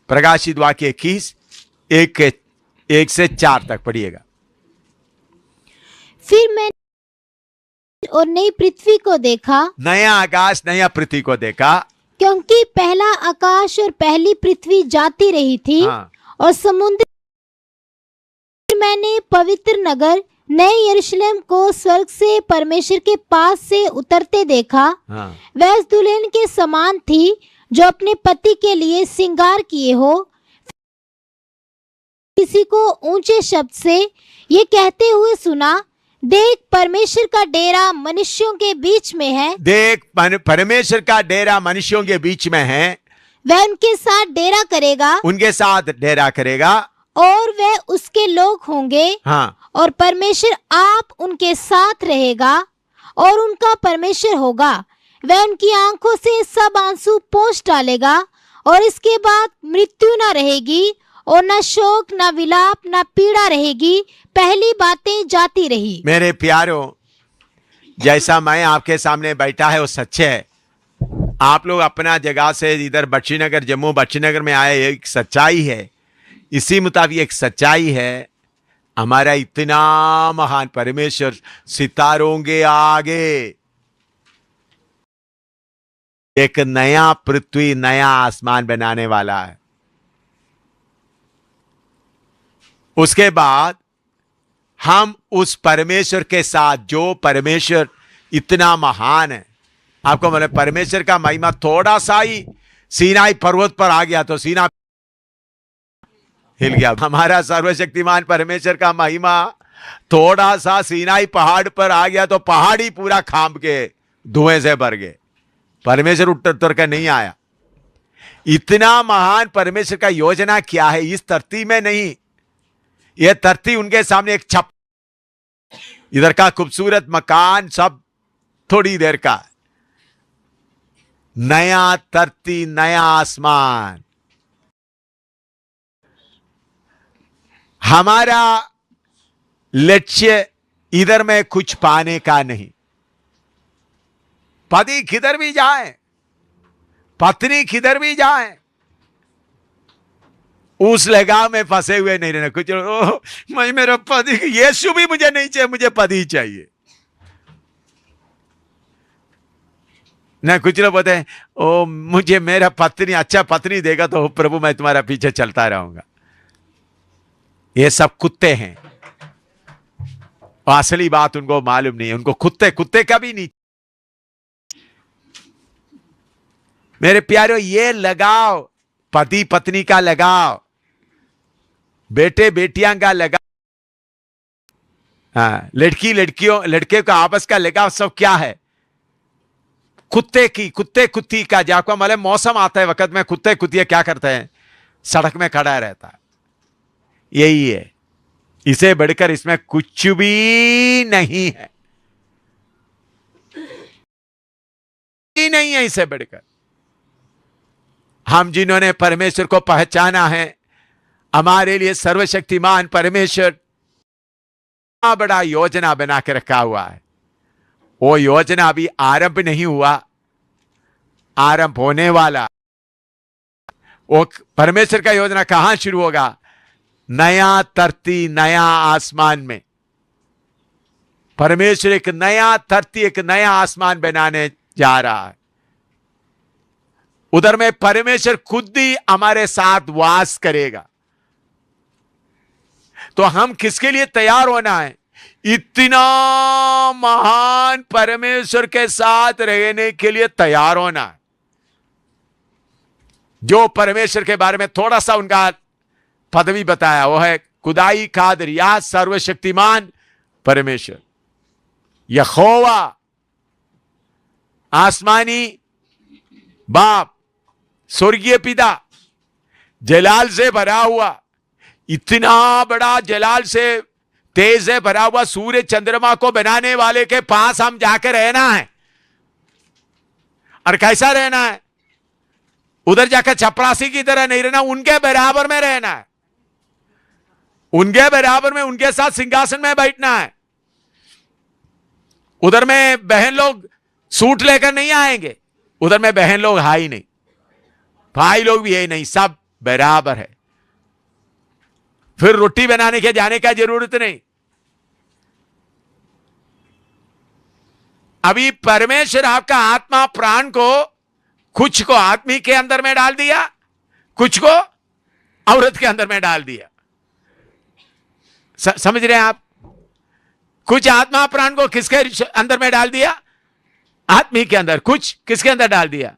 प्रकाशित वाक्य 21 1 से 4 तक पढ़िएगा। फिर मैं और नई पृथ्वी को देखा, नया आकाश नया पृथ्वी को देखा, क्योंकि पहला आकाश और पहली पृथ्वी जाती रही थी। हाँ। और समुद्र, मैंने पवित्र नगर नए यरूशलेम को स्वर्ग से परमेश्वर के पास से उतरते देखा। हाँ। वह उस दुल्हन के समान थी जो अपने पति के लिए श्रृंगार किए हो। किसी को ऊंचे शब्द से ये कहते हुए सुना, देख परमेश्वर का डेरा मनुष्यों के बीच में है। देख परमेश्वर का डेरा मनुष्यों के बीच में है। वह उनके साथ डेरा करेगा, उनके साथ डेरा करेगा, और वह उसके लोग होंगे। हाँ। और परमेश्वर आप उनके साथ रहेगा और उनका परमेश्वर होगा। वह उनकी आंखों से सब आंसू पोंछ डालेगा, और इसके बाद मृत्यु न रहेगी, और न शोक, न विलाप, न पीड़ा रहेगी। पहली बातें जाती रही। मेरे प्यारों, जैसा मैं आपके सामने बैठा है वो सच्चे है। आप लोग अपना जगह से इधर बख्शीनगर, जम्मू बख्शीनगर में आए, एक सच्चाई है। इसी मुताबिक एक सच्चाई है, हमारा इतना महान परमेश्वर सितारों के आगे एक नया पृथ्वी, नया आसमान बनाने वाला है। उसके बाद हम उस परमेश्वर के साथ, जो परमेश्वर इतना महान है, आपको मतलब परमेश्वर का महिमा थोड़ा सा ही सीनाई पर्वत पर आ गया तो सीना हिल गया। हमारा सर्वशक्तिमान परमेश्वर का महिमा थोड़ा सा सीनाई पहाड़ पर आ गया तो पहाड़ ही पूरा खांब के धुएं से भर गए। परमेश्वर उतर कर नहीं आया। इतना महान परमेश्वर का योजना क्या है इस धरती में? नहीं, यह धरती उनके सामने एक छप, इधर का खूबसूरत मकान सब थोड़ी देर का। नया धरती, नया आसमान। हमारा लक्ष्य इधर में कुछ पाने का नहीं। पति किधर भी जाए, पत्नी किधर भी जाए, उस लगाव में फंसे हुए नहीं रहना। कुछ मैं मेरा पति, यीशु भी मुझे नहीं चाहिए, मुझे पति ही चाहिए ना। कुछ लोग बोलते हैं ओ मुझे मेरा पत्नी, अच्छा पत्नी देगा तो प्रभु मैं तुम्हारा पीछे चलता रहूंगा। ये सब कुत्ते हैं, असली बात उनको मालूम नहीं है। उनको कुत्ते का भी नहीं। मेरे प्यारों, ये लगाव, पति पत्नी का लगाव, बेटे बेटियां का लगाव, हाँ, लड़के का आपस का लगाव, सब क्या है? कुत्ते कुत्ती का। जाको मतलब मौसम आता है वक्त में कुत्ते कुत्तियां क्या करते हैं? सड़क में खड़ा रहता है। यही है, इसे बढ़कर इसमें कुछ भी नहीं है, ही नहीं है इसे बढ़कर। हम जिन्होंने परमेश्वर को पहचाना है, हमारे लिए सर्वशक्तिमान परमेश्वर बड़ा योजना बना के रखा हुआ है। वो योजना अभी आरंभ नहीं हुआ, आरंभ होने वाला। वो परमेश्वर का योजना कहां शुरू होगा? नया धरती, नया आसमान में। परमेश्वर एक नया धरती, एक नया आसमान बनाने जा रहा है। उधर में परमेश्वर खुद ही हमारे साथ वास करेगा। तो हम किसके लिए तैयार होना है? इतना महान परमेश्वर के साथ रहने के लिए तैयार होना है। जो परमेश्वर के बारे में थोड़ा सा उनका पदवी बताया, वो है खुदाई कादर, या सर्वशक्तिमान परमेश्वर, यहोवा, आसमानी बाप, स्वर्गीय पिता, जलाल से भरा हुआ, इतना बड़ा जलाल से, तेज से भरा हुआ सूर्य चंद्रमा को बनाने वाले के पास हम जाकर रहना है। और कैसा रहना है? उधर जाकर चपरासी की तरह नहीं रहना, उनके बराबर में रहना है। उनके बराबर में, उनके साथ सिंहासन में बैठना है। उधर में बहन लोग सूट लेकर नहीं आएंगे, उधर में बहन लोग है ही नहीं, भाई लोग भी है नहीं, सब बराबर है। फिर रोटी बनाने के जाने का जरूरत नहीं। अभी परमेश्वर आपका आत्मा प्राण को, कुछ को आदमी के अंदर में डाल दिया, कुछ को औरत के अंदर में डाल दिया। समझ रहे हैं आप? कुछ आत्मा प्राण को किसके अंदर में डाल दिया? आदमी के अंदर। कुछ किसके अंदर डाल दिया?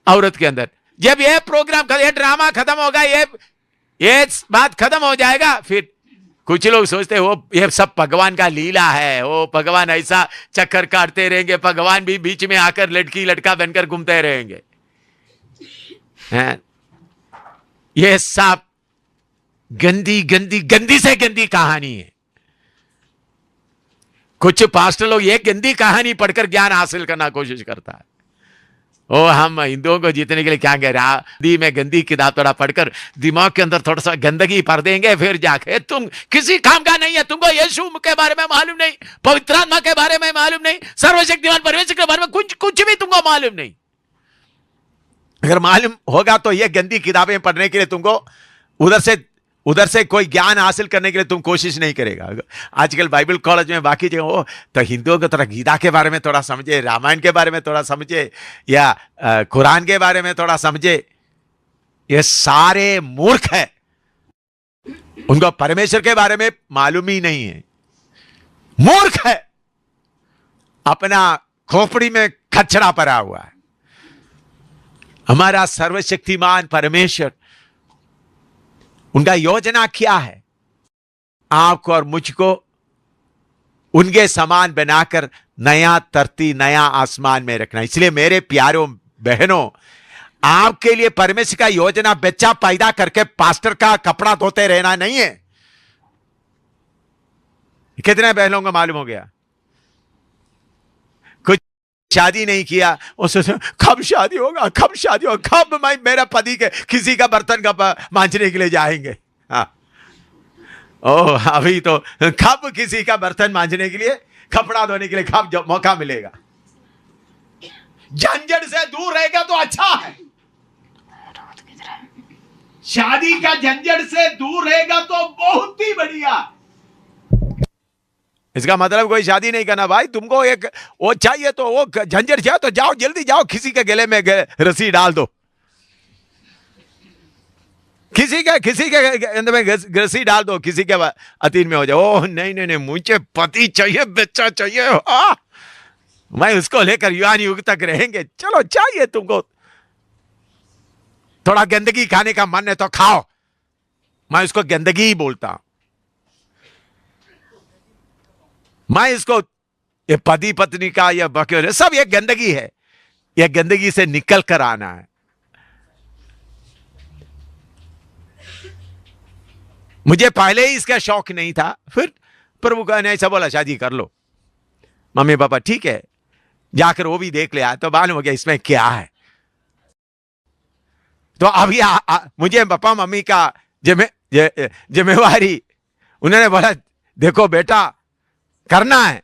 औरत के अंदर। जब यह प्रोग्राम, यह ड्रामा खत्म होगा, ये बात खत्म हो जाएगा, फिर कुछ लोग सोचते हैं वो ये सब भगवान का लीला है, वो भगवान ऐसा चक्कर काटते रहेंगे, भगवान भी बीच में आकर लड़की लड़का बनकर घूमते रहेंगे। ये सब गंदी गंदी गंदी से गंदी कहानी है। कुछ पास्टर लोग ये गंदी कहानी पढ़कर ज्ञान हासिल करना कोशिश करता है। ओ हम हिंदुओं को जीतने के लिए क्या कह रहे हैं, हिंदी में गंदी किताब थोड़ा पढ़कर दिमाग के अंदर थोड़ा सा गंदगी भर देंगे, फिर जाके तुम किसी काम का नहीं है, तुमको यीशु के बारे में मालूम नहीं, पवित्र आत्मा के बारे में मालूम नहीं, सर्वशक्तिमान परमेश्वर के बारे में कुछ भी तुमको मालूम नहीं। अगर मालूम होगा तो ये गंदी किताबें पढ़ने के लिए तुमको उधर से कोई ज्ञान हासिल करने के लिए तुम कोशिश नहीं करेगा। आजकल बाइबल कॉलेज में बाकी जगह हो तो हिंदुओं को थोड़ा गीता के बारे में थोड़ा समझे, रामायण के बारे में थोड़ा समझे, या कुरान के बारे में थोड़ा समझे। ये सारे मूर्ख है, उनको परमेश्वर के बारे में मालूम ही नहीं है, मूर्ख है, अपना खोपड़ी में खच्चरा पड़ा हुआ है। हमारा सर्वशक्तिमान परमेश्वर, उनका योजना क्या है? आपको और मुझको उनके समान बनाकर नया धरती, नया आसमान में रखना। इसलिए मेरे प्यारों बहनों, आपके लिए परमेश्वर का योजना बच्चा पैदा करके पास्टर का कपड़ा धोते रहना नहीं है। कितने बहनों को मालूम हो गया? कुछ शादी नहीं किया, उससे कब शादी होगा, कब शादी होगा, कब मैं मेरा पति के किसी का बर्तन का मांजने के लिए जाएंगे। हाँ, ओह अभी तो कब किसी का बर्तन मांजने के लिए, कपड़ा धोने के लिए कब मौका मिलेगा। झंझट से दूर रहेगा तो अच्छा है, शादी का झंझट से दूर रहेगा तो बहुत ही बढ़िया। इसका मतलब कोई शादी नहीं करना भाई, तुमको एक वो चाहिए तो वो झंझट चाहिए तो जाओ, जल्दी जाओ, किसी के गले में रस्सी डाल दो, किसी के अंदर में रस्सी डाल दो, किसी के अधीन में हो जाओ। ओह नहीं नहीं नहीं, मुझे पति चाहिए, बच्चा चाहिए, मैं उसको लेकर युवान युग तक रहेंगे। चलो चाहिए तुमको, थोड़ा गंदगी खाने का मन है तो खाओ, मैं उसको गंदगी ही बोलता हूं। मैं इसको ये पति पत्नी का या बके सब ये गंदगी है, ये गंदगी से निकल कर आना है। मुझे पहले ही इसका शौक नहीं था, फिर प्रभु का ने ऐसा बोला शादी कर लो। मम्मी पापा ठीक है, जाकर वो भी देख लिया तो मालूम हो गया इसमें क्या है। तो अभी मुझे पापा मम्मी का जिम्मेवारी, उन्होंने बोला देखो बेटा करना है।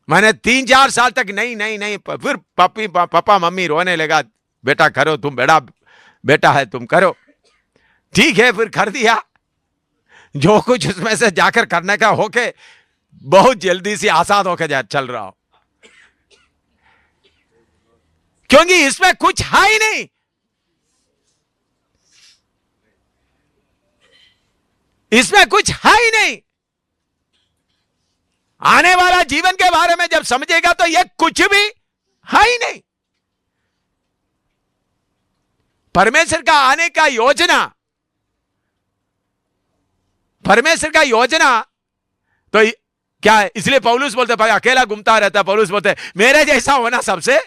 मैंने 3-4 साल तक नहीं नहीं नहीं, फिर पापा मम्मी रोने लगा, बेटा करो, तुम बड़ा बेटा है, तुम करो। ठीक है, फिर कर दिया। जो कुछ उसमें से जाकर करने का होके बहुत जल्दी से आजाद होकर चल रहा हो, क्योंकि इसमें कुछ है ही नहीं। इसमें कुछ है ही नहीं। आने वाला जीवन के बारे में जब समझेगा तो यह कुछ भी है ही नहीं। परमेश्वर का आने का योजना, परमेश्वर का योजना तो क्या है? इसलिए पौलुस बोलते भाई अकेला घूमता रहता, पौलुस बोलते मेरे जैसा होना सबसे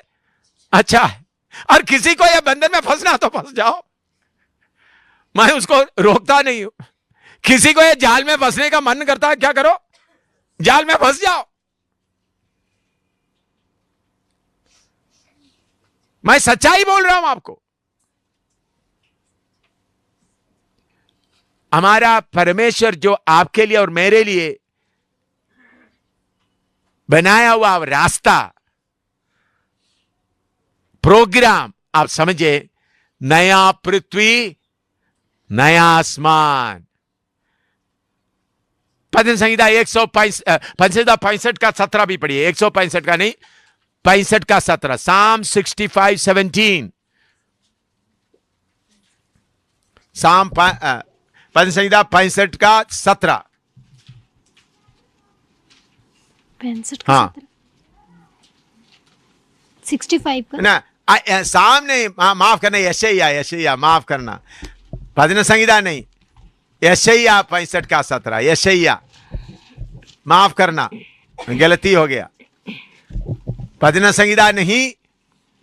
अच्छा है। और किसी को यह बंधन में फंसना तो फंस जाओ, मैं उसको रोकता नहीं हूं। किसी को यह जाल में फंसने का मन करता है, क्या करो, जाल में फंस जाओ। मैं सच्चाई बोल रहा हूं आपको। हमारा परमेश्वर जो आपके लिए और मेरे लिए बनाया हुआ रास्ता, प्रोग्राम आप समझे, नया पृथ्वी नया आसमान। भजन संहिता 165 का 17 भी पढ़िए, 165 का नहीं, 65 का 17, Psalm 65:17। साम भजन संहिता 65 का 17। 65 का 65 का ना, सामने माफ करना, यशायाह माफ करना, भजन संहिता नहीं, यशायाह 65 का 17, यशायाह माफ करना, गलती हो गया, भजन संहिता नहीं,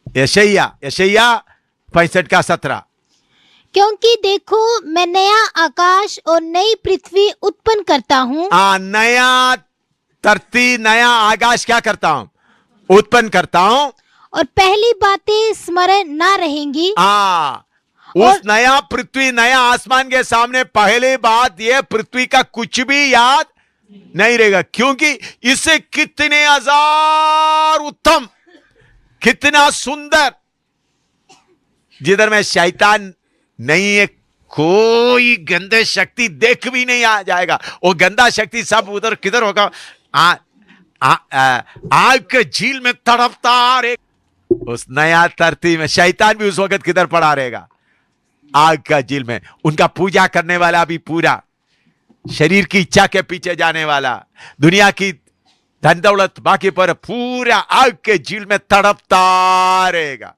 यशायाह 65 का 17। क्योंकि देखो मैं नया आकाश और नई पृथ्वी उत्पन्न करता हूं। नया धरती नया आकाश क्या करता हूं? उत्पन्न करता हूं। और पहली बातें स्मरण ना रहेंगी। उस नया पृथ्वी नया आसमान के सामने पहली बात यह, पृथ्वी का कुछ भी याद नहीं रहेगा, क्योंकि इससे कितने हजार उत्तम, कितना सुंदर, जिधर में शैतान नहीं है, कोई गंदे शक्ति देख भी नहीं आ जाएगा। वो गंदा शक्ति सब उधर किधर होगा, आग के झील में तड़पता रहेगा। उस नया धरती में शैतान भी उस वक्त किधर पड़ा रहेगा, आग का झील में। उनका पूजा करने वाला भी पूरा शरीर की इच्छा के पीछे जाने वाला, दुनिया की धन दौलत बाकी पर पूरा आग के झील में तड़पता रहेगा।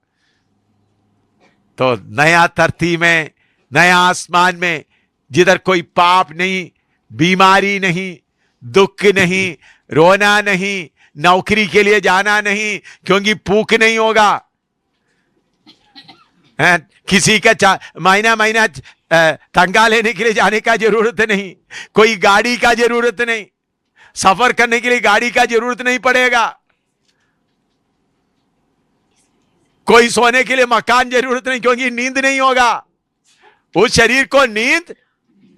तो नया धरती में नया आसमान में, जिधर कोई पाप नहीं, बीमारी नहीं, दुख नहीं, रोना नहीं, नौकरी के लिए जाना नहीं, क्योंकि भूख नहीं होगा, किसी का महीना महीना तंगा लेने के लिए जाने का जरूरत नहीं, कोई गाड़ी का जरूरत नहीं, सफर करने के लिए गाड़ी का जरूरत नहीं पड़ेगा, कोई सोने के लिए मकान जरूरत नहीं, क्योंकि नींद नहीं होगा। उस शरीर को नींद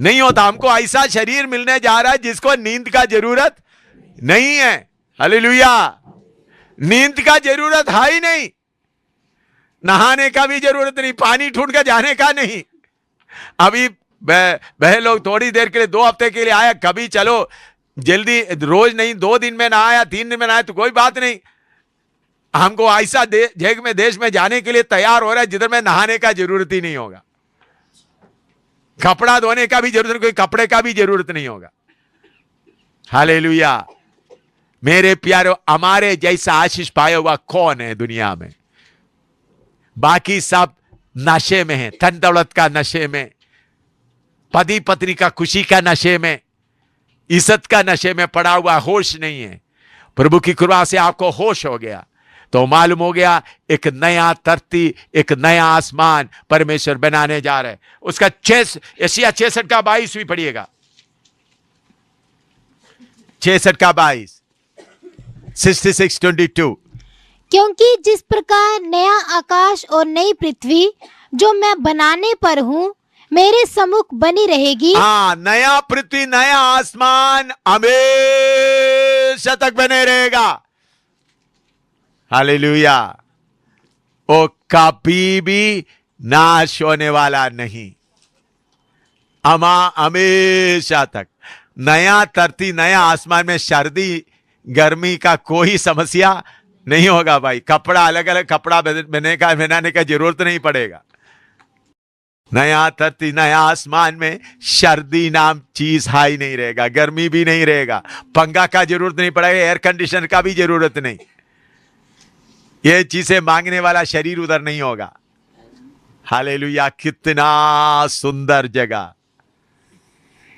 नहीं होता। हमको ऐसा शरीर मिलने जा रहा है जिसको नींद का जरूरत नहीं है। हालेलुया। नींद का जरूरत है ही नहीं, नहाने का भी जरूरत नहीं, पानी ढूंढ कर जाने का नहीं। अभी वह लोग थोड़ी देर के लिए 2 हफ्ते के लिए आया, कभी चलो जल्दी, रोज नहीं, 2 दिन में ना आया, 3 दिन में ना आया तो कोई बात नहीं। हमको ऐसा देश में जाने के लिए तैयार हो रहा है जिधर में नहाने का जरूरत ही नहीं होगा, कपड़ा धोने का भी जरूरत नहीं, कोई कपड़े का भी जरूरत नहीं होगा। हालेलुया। मेरे प्यारो, हमारे जैसा आशीष पाया हुआ कौन है दुनिया में? बाकी सब नशे में है, धन दौलत का नशे में, पति पत्नी का खुशी का नशे में, इज्जत का नशे में पड़ा हुआ, होश नहीं है। प्रभु की कृपा से आपको होश हो गया तो मालूम हो गया एक नया धरती, एक नया आसमान परमेश्वर बनाने जा रहे हैं। उसका एशिया 66 का 22 भी पढ़िएगा, 66 का 22, 66:22। क्योंकि जिस प्रकार नया आकाश और नई पृथ्वी जो मैं बनाने पर हूँ मेरे सम्मुख बनी रहेगी। नया पृथ्वी नया आसमान हमेशा तक बने रहेगा। हालेलुया। वो कभी भी नाश होने वाला नहीं, हमेशा तक। नया धरती नया आसमान में सर्दी गर्मी का कोई समस्या नहीं होगा भाई। कपड़ा अलग अलग कपड़ा बनाने का जरूरत नहीं पड़ेगा। नया धरती नया आसमान में सर्दी नाम चीज हाई नहीं रहेगा, गर्मी भी नहीं रहेगा, पंखा का जरूरत नहीं पड़ेगा, एयर कंडीशनर का भी जरूरत नहीं। ये चीजें मांगने वाला शरीर उधर नहीं होगा। हालेलुया। कितना सुंदर जगह,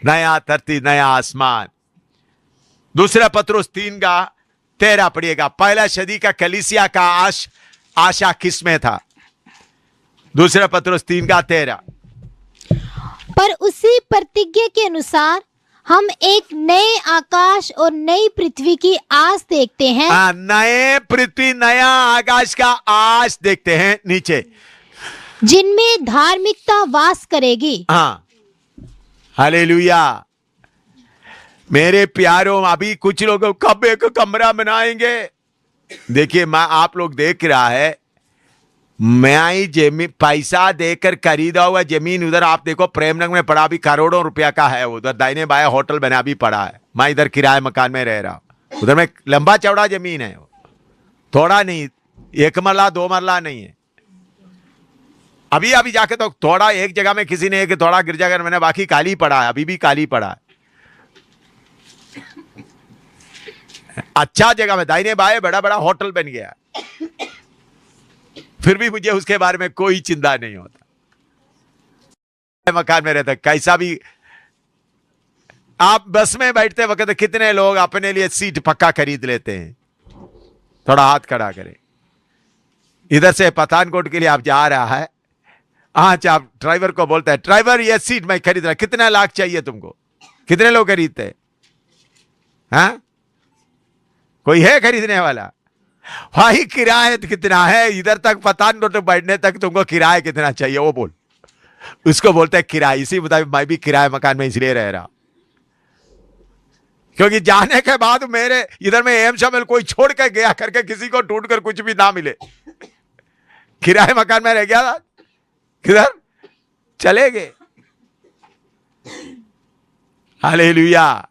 नया धरती नया आसमान। दूसरा पत्रुस 3:13 पढ़िएगा। पहला सदी का कलीसिया का आशा किसमें था? दूसरा पत्रुस 3:13। पर उसी प्रतिज्ञा के अनुसार हम एक नए आकाश और नई पृथ्वी की आस देखते हैं। नए पृथ्वी नया आकाश का आस देखते हैं नीचे, जिनमें धार्मिकता वास करेगी। हालेलुया। मेरे प्यारों, अभी कुछ लोग कब एक कमरा बनाएंगे। देखिए, मैं आप लोग देख रहा है, मैं जमीन पैसा देकर खरीदा हुआ जमीन उधर आप देखो प्रेमनगर में पड़ा भी करोड़ों रुपया का है। उधर दाहिने बाएं होटल बना भी पड़ा है। मैं इधर किराए मकान में रह रहा हूं। उधर में लंबा चौड़ा जमीन है, थोड़ा नहीं, 1 मरला 2 मरला नहीं है। अभी जाके तो थोड़ा एक जगह में किसी ने एक थोड़ा गिरजाघर मैंने, बाकी खाली पड़ा है, अभी भी खाली पड़ा है। अच्छा जगह में दाहिने बाएं बड़ा बड़ा होटल बन गया, फिर भी मुझे उसके बारे में कोई चिंता नहीं होता। मकान में रहता, कैसा भी। आप बस में बैठते वक्त कितने लोग अपने लिए सीट पक्का खरीद लेते हैं? थोड़ा हाथ खड़ा करें। इधर से पठानकोट के लिए आप जा रहा है, आज आप ड्राइवर को बोलते हैं, ड्राइवर ये सीट मैं खरीद रहा, कितना लाख चाहिए तुमको? कितने लोग खरीदते हैं? हाँ, कोई है खरीदने वाला? भाई किराया कितना है, इधर तक पठानकोट बैठने तक तुमको किराया कितना चाहिए वो बोल। उसको बोलते हैं किराया। इसी मुताबिक मैं भी किराए मकान में इसलिए रह रहा, क्योंकि जाने के बाद मेरे इधर में एम शामिल कोई छोड़ के गया करके किसी को ढूंढ कर कुछ भी ना मिले। किराए मकान में रह गया था, किधर चले गए। हालेलुया।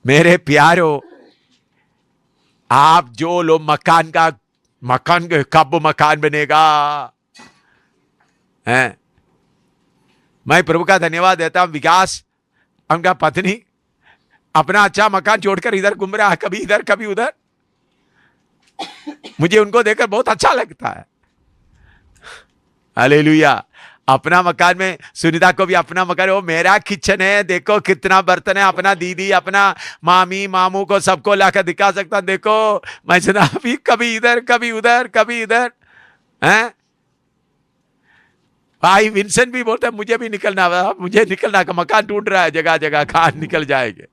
मेरे प्यारो, आप जो लोग मकान के कब मकान बनेगा है? मैं प्रभु का धन्यवाद देता हूं, विकास उनका पत्नी अपना अच्छा मकान छोड़कर इधर घूम रहा है, कभी इधर कभी उधर। मुझे उनको देखकर बहुत अच्छा लगता है। हालेलुया। अपना मकान में, सुनीता को भी अपना मकान, वो मेरा किचन है, देखो कितना बर्तन है, अपना दीदी अपना मामी मामू को सबको लाकर दिखा सकता, देखो मैं सुना भी कभी इधर कभी उधर कभी इधर हैं। भाई विंसेंट भी बोलते मुझे भी निकलना, मुझे निकलना का मकान टूट रहा है जगह जगह, कहां निकल जाएंगे।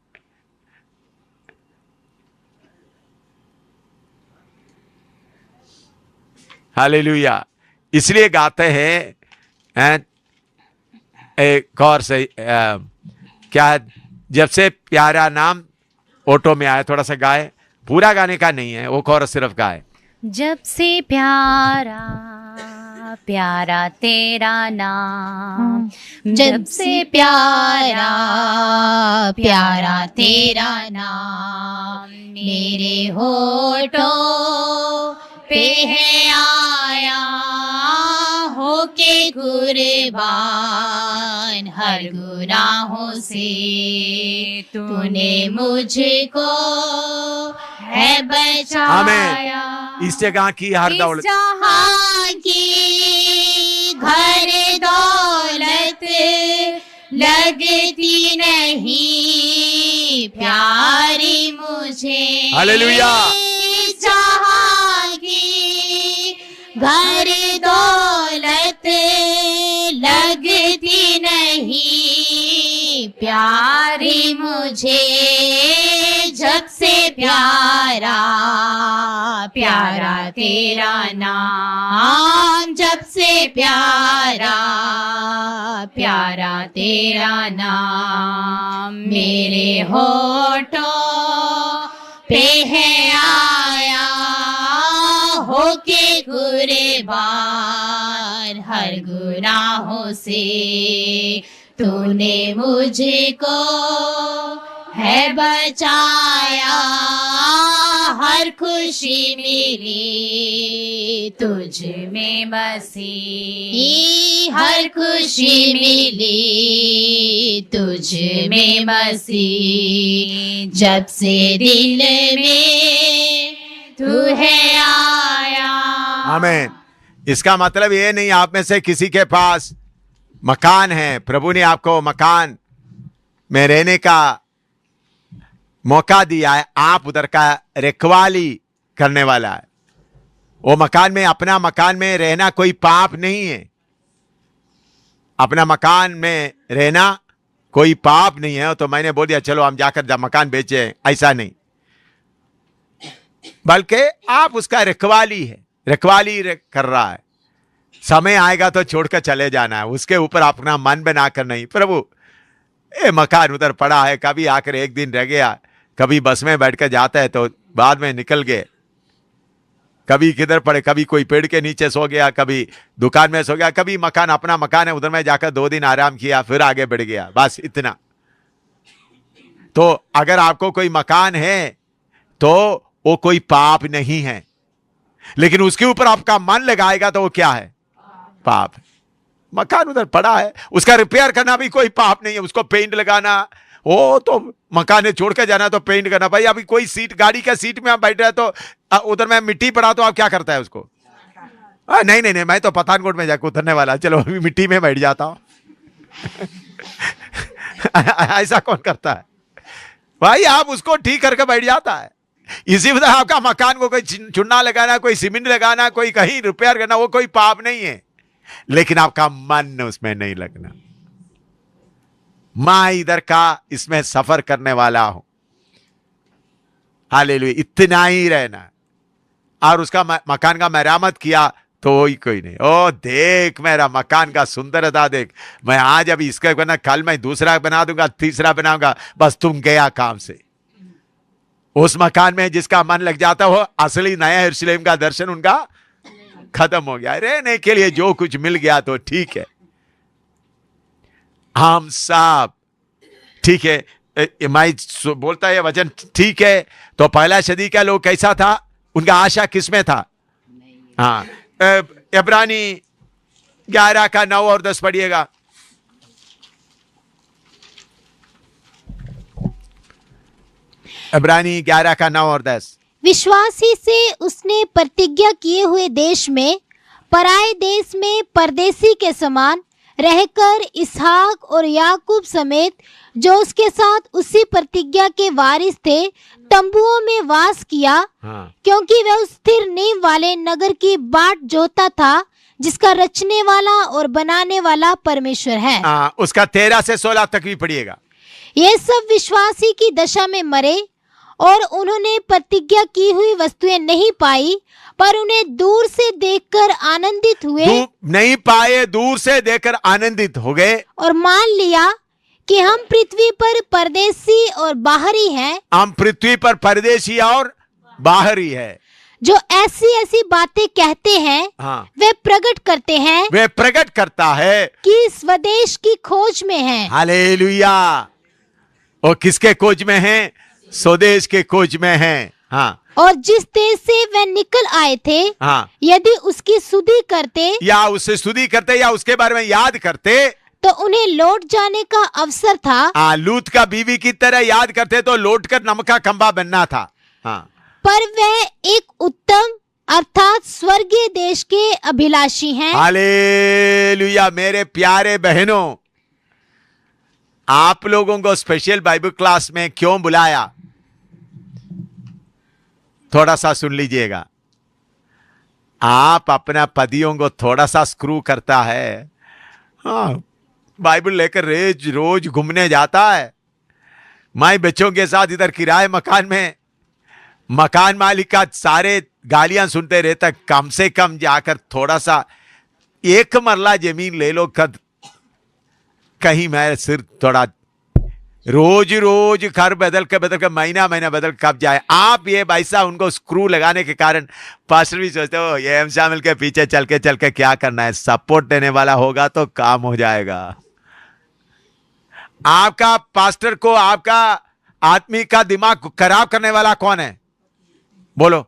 हालेलुया। इसलिए गाते हैं एक और से क्या, जब से प्यारा नाम ऑटो में आया, थोड़ा सा गाए, पूरा गाने का नहीं है वो, कोरस सिर्फ गाए। जब से प्यारा प्यारा तेरा नाम, जब से प्यारा प्यारा तेरा नाम, मेरे होठों पे है आया होके कुर्बान, हर गुनाहों से तूने मुझको है बचाया। आमीन। इस जगह की हर दौलत, जहां की घर दौलत लगती नहीं प्यारी मुझे। हालेलुया। जहां की घर दौलत लगती नहीं प्यारी मुझे, जब से प्यारा प्यारा तेरा नाम, जब से प्यारा प्यारा तेरा नाम, मेरे होठों पे है आया होके कुर्बान, हर गुनाहों से तूने मुझको है बचाया, हर खुशी मिली तुझ में बसी, हर खुशी मिली तुझ में बसी, जब से दिल में तू है आया। आमीन। इसका मतलब ये नहीं आप में से किसी के पास मकान है, प्रभु ने आपको मकान में रहने का मौका दिया है, आप उधर का रखवाली करने वाला है। वो मकान में, अपना मकान में रहना कोई पाप नहीं है, अपना मकान में रहना कोई पाप नहीं है। तो मैंने बोल दिया चलो हम जाकर मकान बेचे, ऐसा नहीं, बल्कि आप उसका रखवाली है, रखवाली कर रहा है। समय आएगा तो छोड़कर चले जाना है, उसके ऊपर अपना मन बनाकर नहीं। प्रभु ये मकान उधर पड़ा है, कभी आकर एक दिन रह गया, कभी बस में बैठकर जाता है तो बाद में निकल गए, कभी किधर पड़े, कभी कोई पेड़ के नीचे सो गया, कभी दुकान में सो गया, कभी मकान अपना मकान है उधर में जाकर 2 दिन आराम किया, फिर आगे बढ़ गया, बस इतना। तो अगर आपको कोई मकान है तो वो कोई पाप नहीं है, लेकिन उसके ऊपर आपका मन लगाएगा तो वो क्या है? पाप है। मकान उधर पड़ा है, उसका रिपेयर करना भी कोई पाप नहीं है, उसको पेंट लगाना, वो तो मकान छोड़ के जाना तो पेंट करना। भाई अभी कोई सीट, गाड़ी का सीट में आप बैठ रहे तो उधर में मिट्टी पड़ा तो आप क्या करता है उसको? नहीं नहीं नहीं, मैं तो पठानकोट में जाकर उतरने वाला, चलो अभी मिट्टी में बैठ जाता हूं। ऐसा कौन करता है भाई? आप उसको ठीक करके बैठ जाता है। इसी वजह आपका मकान को कोई चुन्ना लगाना, कोई सीमेंट लगाना, कोई कहीं रिपेयर करना, वो कोई पाप नहीं है, लेकिन आपका मन उसमें नहीं लगना। मैं इधर का इसमें सफर करने वाला हूं, हालेलुया, इतना ही रहना। और उसका मकान का मरम्मत किया तो वही कोई नहीं। ओ देख मेरा मकान का सुंदरता देख, मैं आज अभी इसका बना, कल मैं दूसरा बना दूंगा, तीसरा बनाऊंगा, बस तुम गया काम से। उस मकान में जिसका मन लग जाता हो, असली नया यरूशलेम का दर्शन उनका खत्म हो गया। रहने के लिए जो कुछ मिल गया तो ठीक है, हम सब ठीक है। मैं बोलता है वचन ठीक है। तो पहला सदी का लोग कैसा था, उनका आशा किसमें था? हाँ, इब्रानी 11 का 9 और 10 पढ़िएगा। इब्रानी 11 का 9 और 10। विश्वास ही से उसने प्रतिज्ञा किए हुए देश में, पराए देश में परदेसी के समान रहकर इसहाक और याकूब समेत जो उसके साथ उसी प्रतिज्ञा के वारिस थे तंबुओं में वास किया। हाँ। क्योंकि वह उस स्थिर नींव वाले नगर की बाट जोता था जिसका रचने वाला और बनाने वाला परमेश्वर है। उसका 13 से 16 तक भी पढ़िएगा। ये सब विश्वासी की दशा में मरे और उन्होंने प्रतिज्ञा की हुई वस्तुएं नहीं पाई, पर उन्हें दूर से देखकर आनंदित हुए। नहीं पाए, दूर से देखकर आनंदित हो गए और मान लिया कि हम पृथ्वी पर परदेसी और बाहरी हैं। हम पृथ्वी पर परदेसी और बाहरी है। जो ऐसी ऐसी बातें कहते हैं, हाँ। वे प्रकट करते हैं, वे प्रकट करता है कि स्वदेश की खोज में हैं। हालेलुया। और किसके खोज में हैं? स्वदेश के खोज में हैं। हाँ। और जिस देश से वे निकल आए थे, हाँ। यदि उसकी स्तुति करते या उससे स्तुति करते या उसके बारे में याद करते तो उन्हें लौट जाने का अवसर था। लूत का बीवी की तरह याद करते तो लौटकर नमक का खंबा बनना था। हाँ। पर वह एक उत्तम अर्थात स्वर्गीय देश के अभिलाषी हैं। हालेलुया। मेरे प्यारे बहनों, आप लोगों को स्पेशल बाइबल क्लास में क्यों बुलाया, थोड़ा सा सुन लीजिएगा। आप अपना पतियों को थोड़ा सा स्क्रू करता है। हाँ, बाइबल लेकर रोज घूमने जाता है। मैं बच्चों के साथ इधर किराए मकान में, मकान मालिक का सारे गालियां सुनते रहता। कम से कम जाकर थोड़ा सा एक मरला जमीन ले लो, कहीं मेरे सिर थोड़ा रोज रोज घर बदल के महीना महीना बदल कब जाए। आप ये वैसा उनको स्क्रू लगाने के कारण पास्टर भी सोचते हो ये एम शामिल के पीछे चल के क्या करना है, सपोर्ट देने वाला होगा तो काम हो जाएगा। आपका पास्टर को, आपका आदमी का दिमाग खराब करने वाला कौन है? बोलो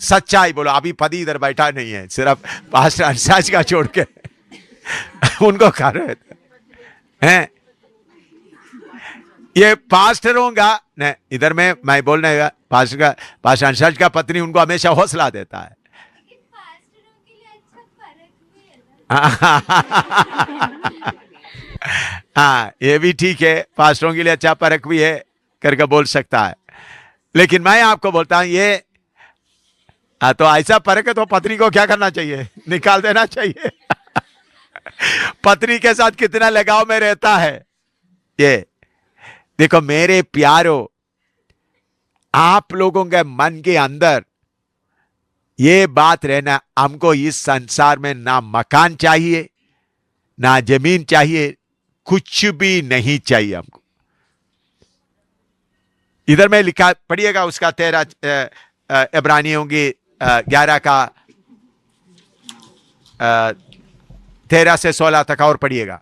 सच्चाई बोलो। अभी पति इधर बैठा नहीं है, सिर्फ पास्टर अंसाज का छोड़ के उनको कर रहे हैं। ये पास्टरों का नहीं, इधर में मैं बोलने का पास्टर अंसाज का पत्नी उनको हमेशा हौसला देता है। हाँ, ये भी ठीक है, पास्टरों के लिए अच्छा परख भी है करके बोल सकता है। लेकिन मैं आपको बोलता हूं ये तो ऐसा परख है तो पत्नी को क्या करना चाहिए? निकाल देना चाहिए। पत्नी के साथ कितना लगाव में रहता है ये देखो। मेरे प्यारो, आप लोगों के मन के अंदर ये बात रहना, हमको इस संसार में ना मकान चाहिए, ना जमीन चाहिए, कुछ भी नहीं चाहिए हमको। इधर में लिखा पढ़िएगा उसका 13 इब्रानियों की 11 का 13 से 16 तक और पढ़िएगा।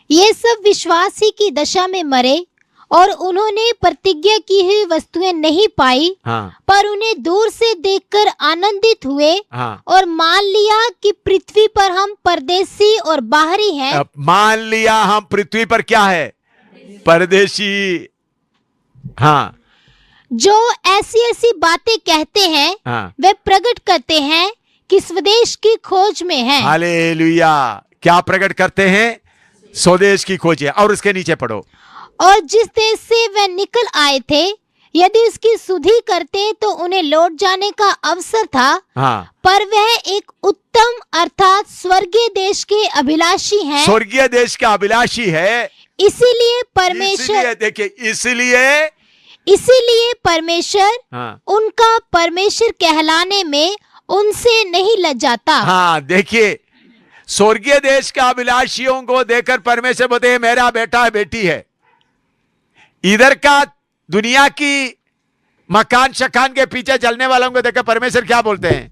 ये सब विश्वासी की दशा में मरे और उन्होंने प्रतिज्ञा की हुई वस्तुएं नहीं पाई। हाँ। पर उन्हें दूर से देखकर आनंदित हुए। हाँ। और मान लिया कि पृथ्वी पर हम परदेसी और बाहरी हैं। मान लिया हम पृथ्वी पर क्या है? परदेसी। हाँ। जो ऐसी ऐसी बातें कहते हैं, हाँ। वे प्रकट करते हैं कि स्वदेश की खोज में हैं। हालेलुया। क्या प्रकट करते हैं? स्वदेश की खोज है। और उसके नीचे पढ़ो। और जिस देश से वे निकल आए थे, यदि उसकी सुधि करते तो उन्हें लौट जाने का अवसर था। हाँ। पर वह एक उत्तम अर्थात स्वर्गीय देश के अभिलाषी हैं। स्वर्गीय देश का अभिलाषी है। इसीलिए परमेश्वर, देखिए, इसलिए इसीलिए परमेश्वर हाँ उनका परमेश्वर कहलाने में उनसे नहीं लजाता। हाँ, देखिए स्वर्गीय देश के अभिलाषियों को देखकर परमेश्वर बोलते हैं मेरा बेटा है, बेटी है। इधर का दुनिया की मकान शकान के पीछे चलने वालों को देखकर परमेश्वर क्या बोलते हैं?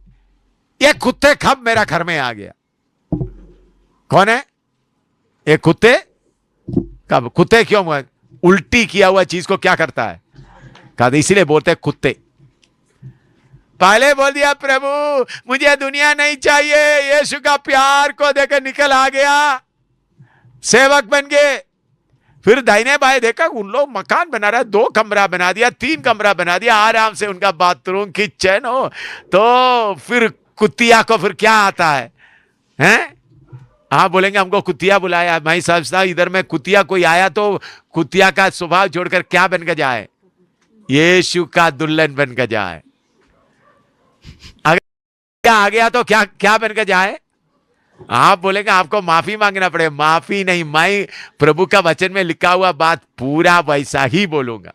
ये कुत्ते कब मेरा घर में आ गया? कौन है ये कुत्ते? कब कुत्ते क्यों हुआ? उल्टी किया हुआ चीज को क्या करता है? कहा इसीलिए बोलते हैं कुत्ते। पहले बोल दिया प्रभु मुझे दुनिया नहीं चाहिए, यीशु का प्यार को देखकर निकल आ गया, सेवक बन गए। फिर दाहिने बाएं देखा उन लोग मकान बना रहा है, 2 कमरा बना दिया, 3 कमरा बना दिया, आराम से उनका बाथरूम किचन हो। तो फिर कुतिया को फिर क्या आता है? हैं? आप बोलेंगे हमको कुतिया बुलाया। मैं समझता इधर में कुतिया कोई आया तो कुतिया का स्वभाव छोड़कर क्या बनकर जाए? यीशु का दुल्हन बनकर जाए। अगर आ गया तो क्या क्या बनकर जाए? आप बोलेंगे आपको माफी मांगना पड़े। माफी नहीं, मैं प्रभु का वचन में लिखा हुआ बात पूरा वैसा ही बोलूंगा।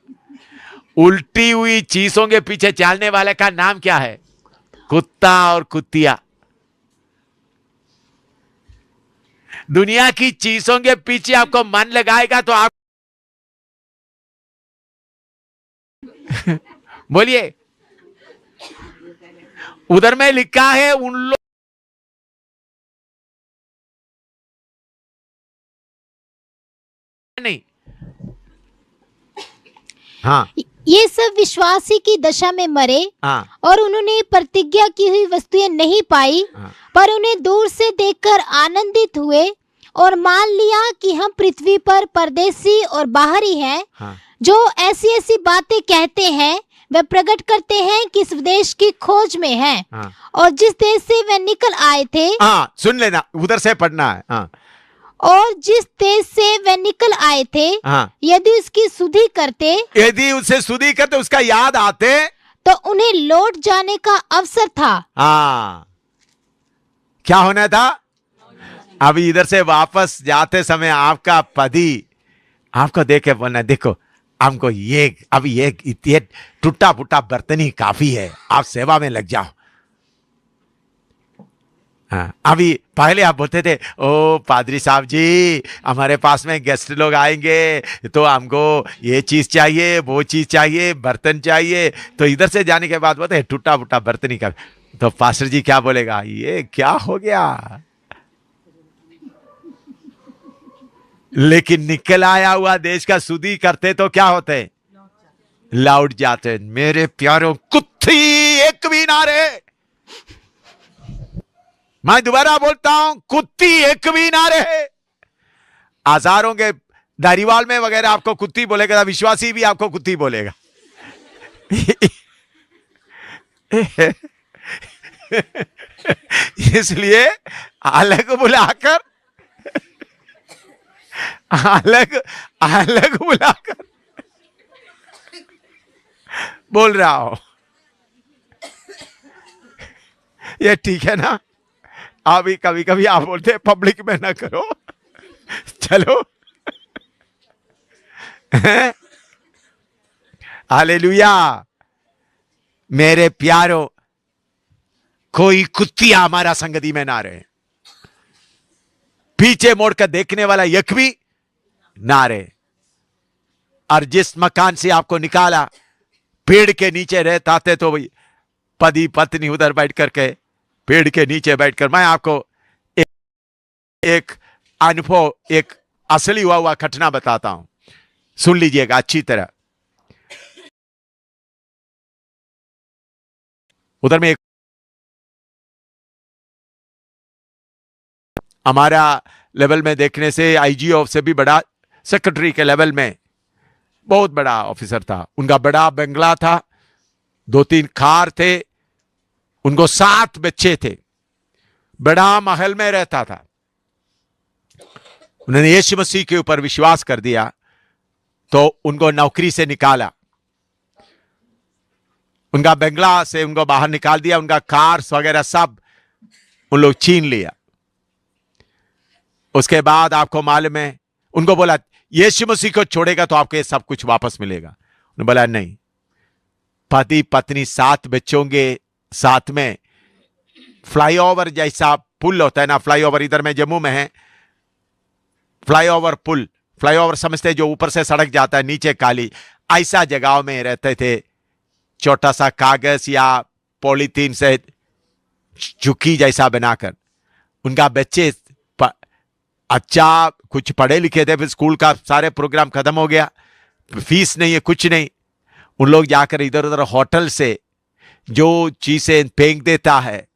उल्टी हुई चीजों के पीछे चलने वाले का नाम क्या है? कुत्ता और कुतिया। दुनिया की चीजों के पीछे आपको मन लगाएगा तो आप बोलिए। उधर में लिखा है उन लोग नहीं। हाँ ये सब विश्वासी की दशा में मरे हाँ और उन्होंने प्रतिज्ञा की हुई वस्तुएं नहीं पाई, हाँ। पर उन्हें दूर से देखकर आनंदित हुए और मान लिया कि हम पृथ्वी पर परदेसी और बाहरी हैं। हाँ जो ऐसी ऐसी बातें कहते हैं वे प्रकट करते हैं कि इस देश की खोज में हैं। हाँ और जिस देश से वे निकल आए थे, हाँ सुन लेना, उधर से पढ़ना है। हाँ और जिस देश से वे निकल आए थे, हाँ यदि उसकी सुधि करते, यदि उसे सुधी करते उसका याद आते तो उन्हें लौट जाने का अवसर था। हाँ क्या होना था? अभी इधर से वापस जाते समय आपका पति आपको देखे बोलना देखो हमको ये अभी ये टूटा फूटा बर्तन ही काफी है, आप सेवा में लग जाओ। हाँ अभी पहले आप बोलते थे ओ पादरी साहब जी हमारे पास में गेस्ट लोग आएंगे तो हमको ये चीज चाहिए वो चीज चाहिए बर्तन चाहिए। तो इधर से जाने के बाद बोलते टूटा फूटा बर्तन ही कर। तो पास्टर जी क्या बोलेगा? ये क्या हो गया? लेकिन निकल आया हुआ देश का सुधी करते तो क्या होते? लौट जाते। मेरे प्यारों कुत्ती एक भी ना रहे। मैं दोबारा बोलता हूं कुत्ती एक भी ना रहे। हजारों के दारीवाल में वगैरह आपको कुत्ती बोलेगा, विश्वासी भी आपको कुत्ती बोलेगा। इसलिए अलग बुलाकर अलग अलग बुलाकर बोल रहा हो। ये ठीक है ना? अभी कभी कभी आप बोलते हैं पब्लिक में ना करो, चलो। हालेलुया। मेरे प्यारो कोई कुत्तिया हमारा संगति में ना रहे, पीछे मोड़कर देखने वाला एक भी ना रहे। और जिस मकान से आपको निकाला पेड़ के नीचे रहता थे तो भाई पति पत्नी उधर बैठ करके पेड़ के नीचे बैठकर मैं आपको एक अनुभव, एक असली हुआ घटना बताता हूं, सुन लीजिएगा अच्छी तरह। उधर में एक हमारा लेवल में देखने से आईजीओ से भी बड़ा, सेक्रेटरी के लेवल में बहुत बड़ा ऑफिसर था। उनका बड़ा बंगला था, 2-3 कार थे, उनको 7 बच्चे थे, बड़ा महल में रहता था। उन्होंने यीशु मसीह के ऊपर विश्वास कर दिया तो उनको नौकरी से निकाला, उनका बंगला से उनको बाहर निकाल दिया, उनका कार्स वगैरह सब उन लोग छीन लिया। उसके बाद आपको मालूम है उनको बोला यीशु मसीह को छोड़ेगा तो आपको ये सब कुछ वापस मिलेगा। बोला नहीं, पति पत्नी 7 बच्चों के साथ में फ्लाईओवर जैसा पुल होता है ना, फ्लाईओवर इधर में जम्मू में है, फ्लाईओवर पुल, फ्लाईओवर समझते जो ऊपर से सड़क जाता है नीचे काली, ऐसा जगहों में रहते थे। छोटा सा कागज या पॉलीथीन से झुकी जैसा बनाकर। उनका बच्चे अच्छा कुछ पढ़े लिखे थे, फिर स्कूल का सारे प्रोग्राम खत्म हो गया, फीस नहीं है कुछ नहीं। उन लोग जाकर इधर उधर होटल से जो चीजें फेंक देता है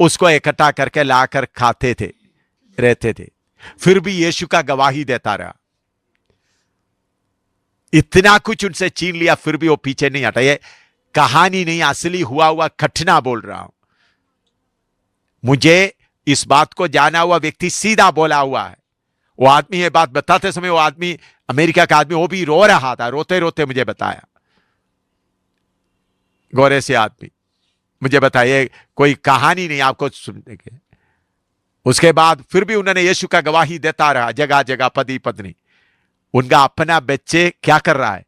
उसको इकट्ठा करके लाकर खाते थे, रहते थे। फिर भी यीशु का गवाही देता रहा। इतना कुछ उनसे छीन लिया फिर भी वो पीछे नहीं हटा। ये कहानी नहीं, असली हुआ घटना बोल रहा हूं। मुझे इस बात को जाना हुआ व्यक्ति सीधा बोला हुआ है। वो आदमी ये बात बताते समय, वो आदमी अमेरिका का आदमी, वो भी रो रहा था, रोते रोते मुझे बताया। गोरे से आदमी मुझे बताइए, कोई कहानी नहीं आपको सुनने के। उसके बाद फिर भी उन्होंने यीशु का गवाही देता रहा, जगह जगह पति पत्नी। उनका अपना बच्चे क्या कर रहा है,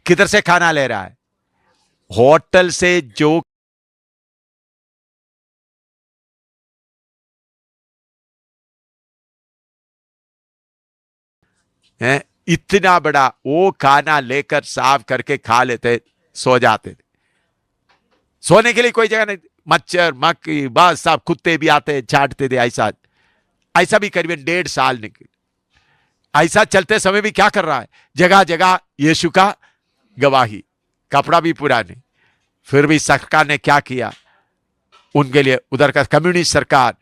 किधर से खाना ले रहा है, होटल से जो है, इतना बड़ा वो खाना लेकर साफ करके खा लेते, सो जाते थे। सोने के लिए कोई जगह नहीं, मच्छर मक्खी बस सब, कुत्ते भी आते चाटते थे। ऐसा भी करीबन 1.5 साल निकले। ऐसा चलते समय भी क्या कर रहा है, जगह जगह यीशु का गवाही, कपड़ा भी पुराने। फिर भी सरकार ने क्या किया उनके लिए, उधर का कम्युनिस्ट सरकार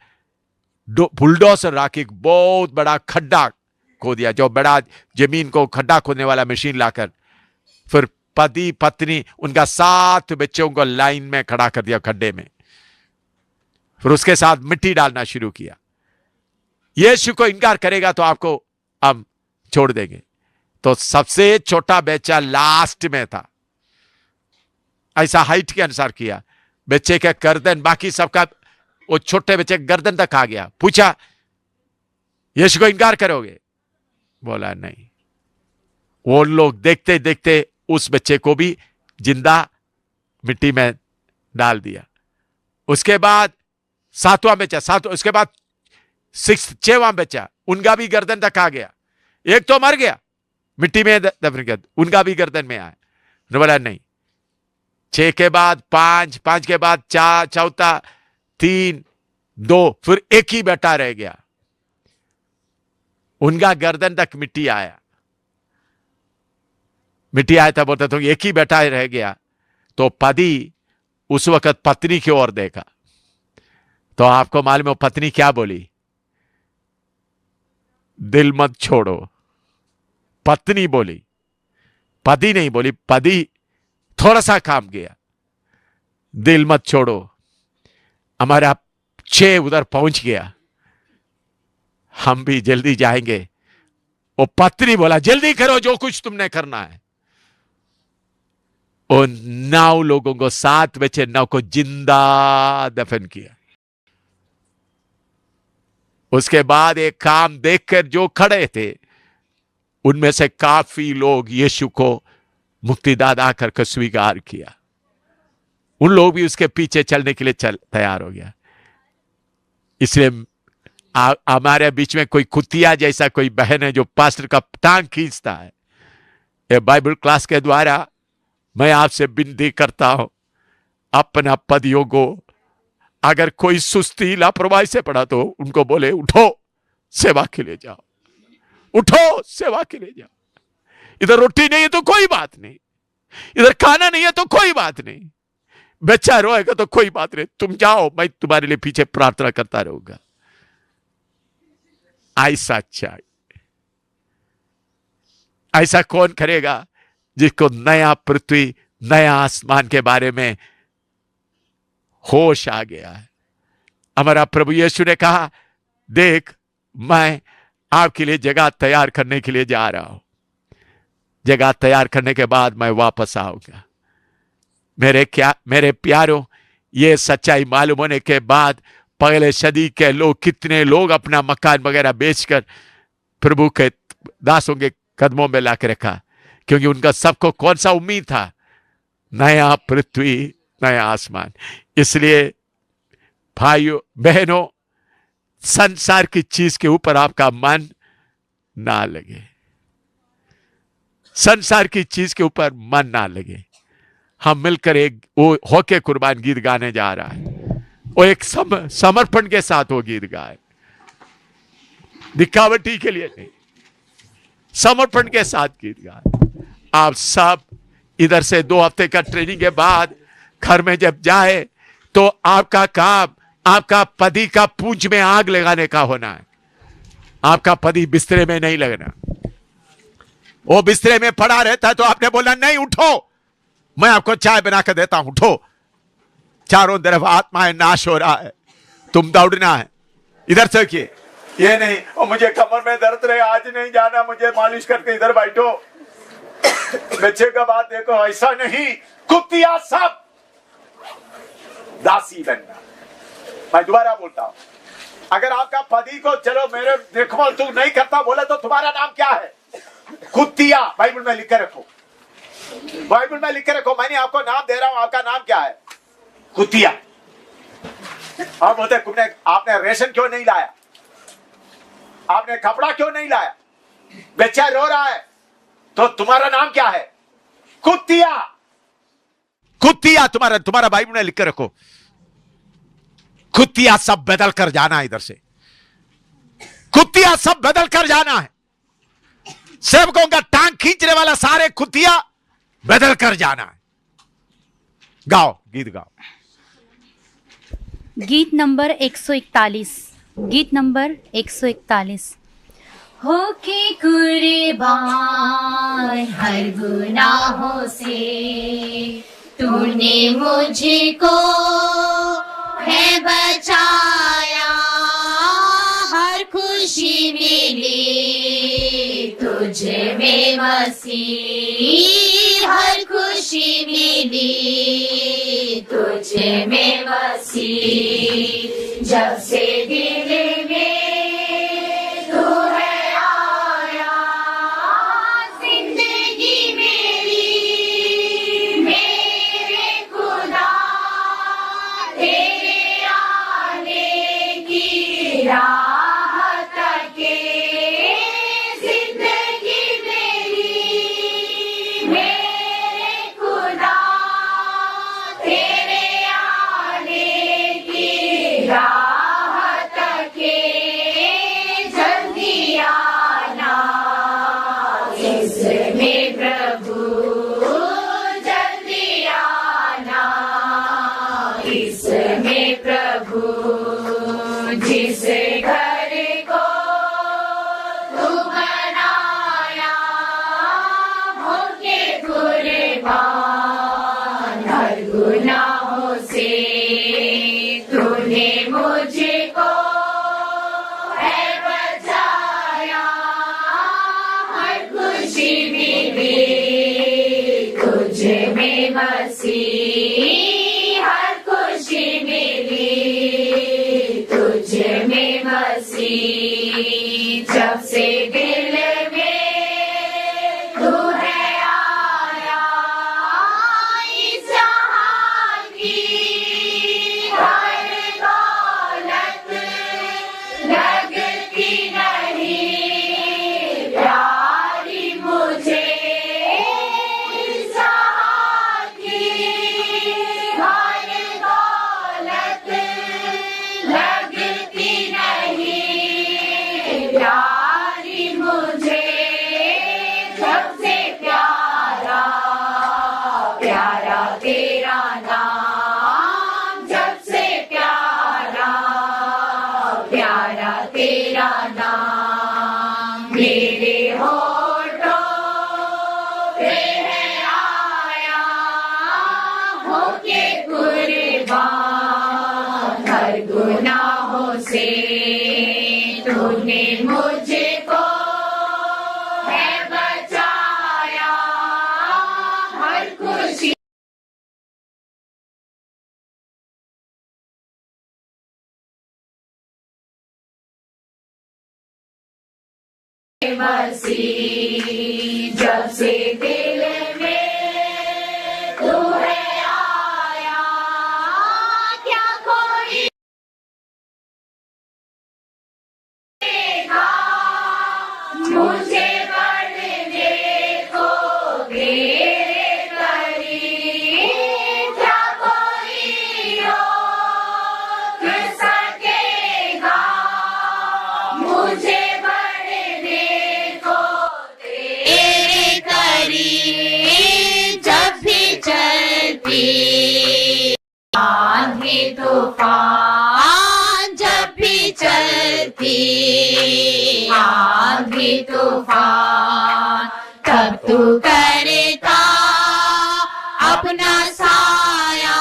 बुलडोजर रख एक बहुत बड़ा खड्डा खो दिया, जो बड़ा जमीन को खड्डा खोदने वाला मशीन लाकर। फिर पति पत्नी उनका 7 बच्चों को लाइन में खड़ा कर दिया खड्डे में। फिर उसके साथ मिट्टी डालना शुरू किया। यीशु को इनकार करेगा तो आपको हम छोड़ देंगे। तो सबसे छोटा बच्चा लास्ट में था, ऐसा हाइट के अनुसार किया। बच्चे का गर्दन, बाकी सबका, वो छोटे बच्चे गर्दन तक आ गया। पूछा यीशु को इनकार करोगे, बोला नहीं। वो लोग देखते देखते उस बच्चे को भी जिंदा मिट्टी में डाल दिया। उसके बाद 7वां बच्चा, उसके बाद 6वां बच्चा, उनका भी गर्दन तक आ गया। एक तो मर गया मिट्टी में दफन कर, उनका भी गर्दन में आया। बोला नहीं। 6 के बाद 5, 5 के बाद 4, चौथा 3, 2, फिर एक ही बेटा रह गया। उनका गर्दन तक मिट्टी आया। मिट्टी आया था, बोलता तो एक ही बेटा रह गया। तो पति उस वक्त पत्नी की ओर देखा, तो आपको मालूम है पत्नी क्या बोली, दिल मत छोड़ो। पत्नी बोली, पति नहीं बोली। पति थोड़ा सा काम किया, दिल मत छोड़ो। हमारा 6 उधर पहुंच गया, हम भी जल्दी जाएंगे। वो पत्नी बोला जल्दी करो जो कुछ तुमने करना है। उन 9 लोगों को, 7 बच्चे 9 को जिंदा दफन किया। उसके बाद एक काम देखकर जो खड़े थे उनमें से काफी लोग यीशु को मुक्तिदाता करके स्वीकार किया। उन लोग भी उसके पीछे चलने के लिए तैयार हो गया। इसलिए हमारे बीच में कोई कुतिया जैसा कोई बहन है जो पास्टर का टांग खींचता है, ये बाइबल क्लास के द्वारा मैं आपसे विनती करता हूं, अपना पतियों को अगर कोई सुस्ती लापरवाही से पड़ा तो उनको बोले उठो सेवा के लिए जाओ, उठो सेवा के लिए जाओ। इधर रोटी नहीं है तो कोई बात नहीं, इधर खाना नहीं है तो कोई बात नहीं, बच्चा रोएगा तो कोई बात नहीं, तुम जाओ, मैं तुम्हारे लिए पीछे प्रार्थना करता रहूंगा। ऐसा चाहिए। ऐसा कौन करेगा जिसको नया पृथ्वी, नया आसमान के बारे में होश आ गया है। हमारा प्रभु यीशु ने कहा, देख मैं आपके लिए जगह तैयार करने के लिए जा रहा हूं, जगह तैयार करने के बाद मैं वापस आऊंगा। मेरे प्यारों, ये सच्चाई मालूम होने के बाद पहले सदी के लोग, कितने लोग अपना मकान वगैरह बेचकर प्रभु के दासों के कदमों में लाकर रखा। क्योंकि उनका सबको कौन सा उम्मीद था? नया पृथ्वी, नया आसमान। इसलिए भाइयों बहनों, संसार की चीज के ऊपर आपका मन ना लगे, संसार की चीज के ऊपर मन ना लगे। हम मिलकर एक वो होके कुर्बान गीत गाने जा रहा है, वो एक समर्पण के साथ वो गीत गाए, दिखावटी के लिए नहीं, समर्पण के साथ गीत गाए। आप सब इधर से 2 हफ्ते का ट्रेनिंग के बाद घर में जब जाए तो आपका काम आपका पति का पूंछ में आग लगाने का होना है। आपका पति बिस्तरे में नहीं लगना। वो बिस्तरे में पड़ा रहता है तो आपने बोला नहीं उठो, मैं आपको चाय बना कर देता हूं, उठो। चारों तरफ आत्माएं नाश हो रहा है, तुम दौड़ना है। इधर से किए ये नहीं, और मुझे कमर में दर्द रहे, आज नहीं जाना, मुझे मालिश करके इधर बैठो, बच्चे का बात देखो। ऐसा नहीं, कुत्तियां सब दासी बनना। मैं दोबारा बोलता हूं, अगर आपका पति को चलो मेरे देखभाल तू नहीं करता बोले तो तुम्हारा नाम क्या है? कुत्तिया। बाइबल में लिख के रखो, बाइबल में लिख के रखो। मैंने आपको नाम दे रहा हूं, आपका नाम क्या है? कुत्तिया। आप बोलते तुमने आपने रेशन क्यों नहीं लाया, आपने कपड़ा क्यों नहीं लाया, बच्चा रो रहा है, तो तुम्हारा नाम क्या है? कुत्तिया। कुत्तिया तुम्हारा बाइबल में लिख के रखो। कुत्तिया सब बदल कर जाना है, इधर से कुत्तिया सब बदल कर जाना है। सेवकों का टांग खींचने वाला सारे कुत्तिया बदल कर जाना है। गाओ, गीत गाओ। गीत नंबर 141, गीत नंबर 141। होके कुर्बान हर गुनाहों से, तूने मुझको है बचाया, हर खुशी मिली तुझ में मसीह, हर खुशी मिली तुझ में मसीह। जब से दिल में तू है आया, जिंदगी मेरी मेरे खुदा, तेरे आने की राह तके, जिंदगी मेरी मेरे खुदा, तेरे आने की राह तके, जल्दी आना इसमें प्रभु, जल्दी आना इसमें प्रभु। जिस घर को तू बनाया, होके कुर्बान हर गुनाहों से, तूने मुझको है बचाया, हर खुशी मिली तुझ में मसीह, हर खुशी मिली तुझ में मसीह। जब से दिल में तू है आया, इस जहां की हर दौलत लगती नहीं प्यारी मुझे, इस जहां की हर दौलत लगती नहीं प्यारी मुझे। सबसे प्यारा प्यारा तेरा नाम, सबसे प्यारा प्यारा तेरा नाम, मेरे होठों पे है आया, होके कुर्बान हर गुनाहों से, तूने मुझको है बचाया, हर खुशी मसीह। जब से दिल में तू है आया, क्या कोई देखा मुझे बढ़ने को तेरे करीब, क्या कोई रोक सकेगा मुझे बढ़ने को तेरे करीब। जब भी चलती आंधी तूफान, जब भी चलती आंधी तूफान, तब तू करता अपना साया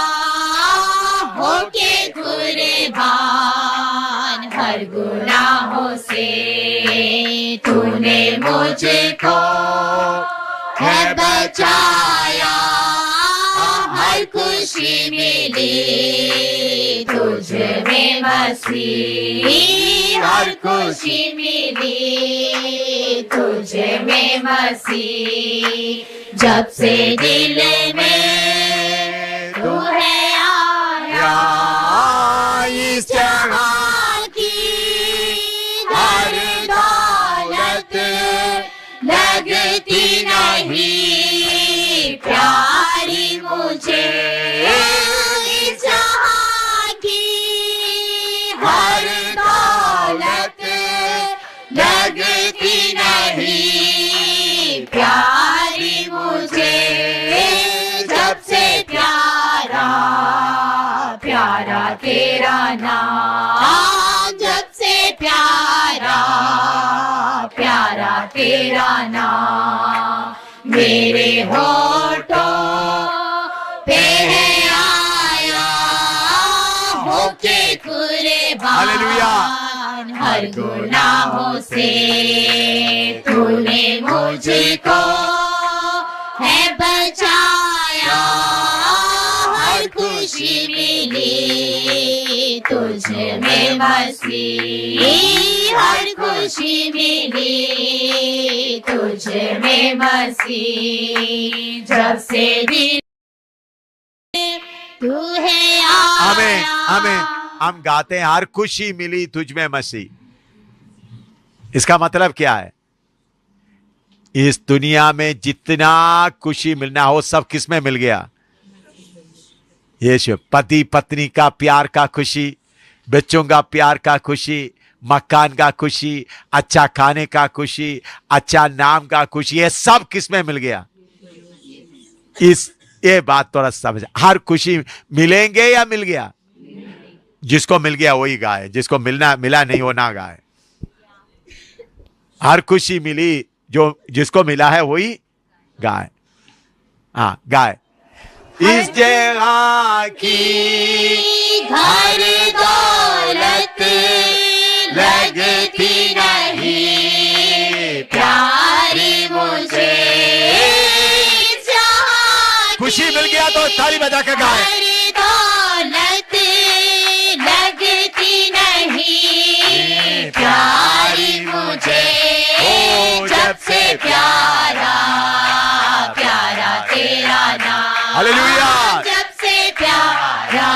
होके कुर्बान। हर गुनाहों से तूने मुझको है बचाया, हर खुशी मिली तुझ में मसीह, हर खुशी मिली तुझ में मसीह। जब से दिल में तू है आया, इस जहां की हर दौलत लगती नहीं प्यारी मुझे, इस जहां की हर दौलत लगती नहीं प्यारी मुझे। जब से प्यारा प्यारा तेरा नाम, जब से प्यारा प्यारा तेरा नाम मेरे होठों पे है आया होके कुर्बान। हर गुनाहों से तूने मुझको है बचाया, हर खुशी मिली तुझ में मसीह, हर खुशी मिली तुझ में मसीह। जब से दिल तू है हमें आया, हम गाते हैं हर खुशी मिली तुझ में मसीह। इसका मतलब क्या है? इस दुनिया में जितना खुशी मिलना हो सब किस में मिल गया? यीशु। पति पत्नी का प्यार का खुशी, बच्चों का प्यार का खुशी, मकान का खुशी, अच्छा खाने का खुशी, अच्छा नाम का खुशी, ये सब किस में मिल गया? ये बात थोड़ा समझ। हर खुशी मिलेंगे या मिल गया? जिसको मिल गया वही गाए, जिसको मिला नहीं वो ना गाए। हर खुशी मिली, जिसको मिला है वही गाए। हाँ गाए। इस जगह की हर दौलत लगती नहीं प्यारी मुझे, खुशी मिल गया तो ताली बजा के गाए। हर दौलत लगती नहीं प्यारी मुझे, जब से प्यारा प्यारा तेरा नाम, हालेलुया। जब से प्यारा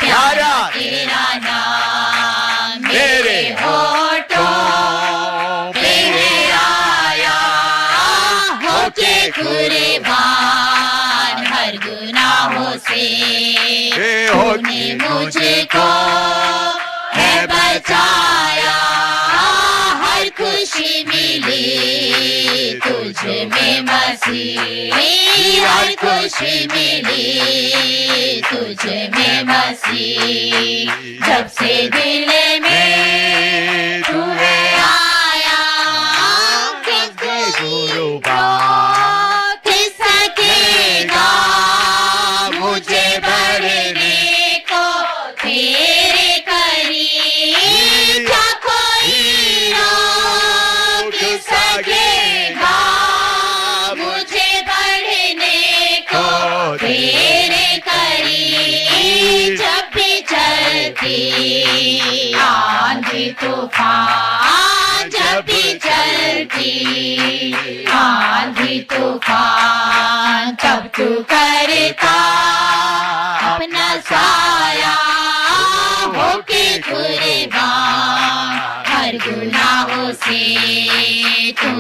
प्यारा तेरा नाम मेरे होठों पे आया होके कुर्बान। हर गुनाहों से तूने मुझको है बचाया, हर खुशी मिली तुझ में मसीह, हर खुशी मिली तुझ में मसीह। जब से दिल में तू है आया, किसको रोक सकेगा मुझे बढ़ने को तेरे करीब, क्या कोई रोक सकेगा मुझे बढ़ने को तेरे करीब। जब भी चलती आंधी तूफान, जब भी चलती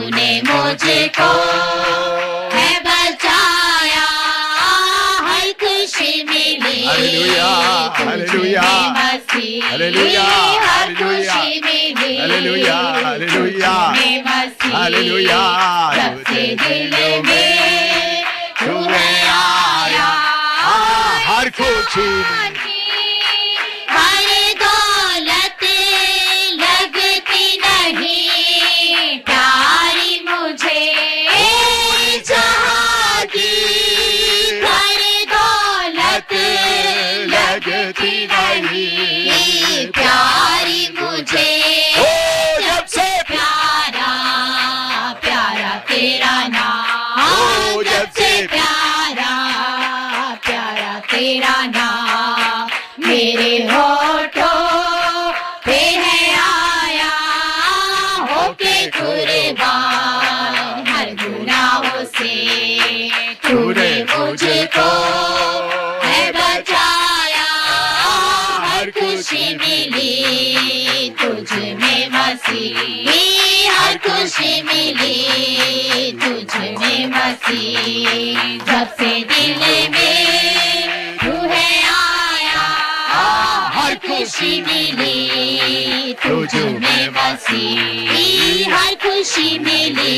तूने मुझको है बचाया, हर खुशी मिली हालेलुया, हालेलुया, मसीह, हालेलुया, हर हालेलुया, खुशी मिली हालेलुया, हालेलुया, मसीह, हालेलुया, सबसे दिल में तू है आया, हर खुशी हर दौलत लगती नहीं प्यारी मुझे जहाँ की, हर दौलत लगती नहीं प्यारी मुझे, जब से प्यारा प्यारा तेरा नाम, जब से प्यारा प्यारा तेरा नाम मेरे होठों पे है आया, होके कुर्बान हर गुनाहों से, तूने मुझको है बचाया, हर खुशी मिली तुझ में मसीह, हर खुशी मिली तुझ में मसीह, जब से दिल में तू है आया, हर खुशी मिली तुझ में मसीह, हर खुशी मिली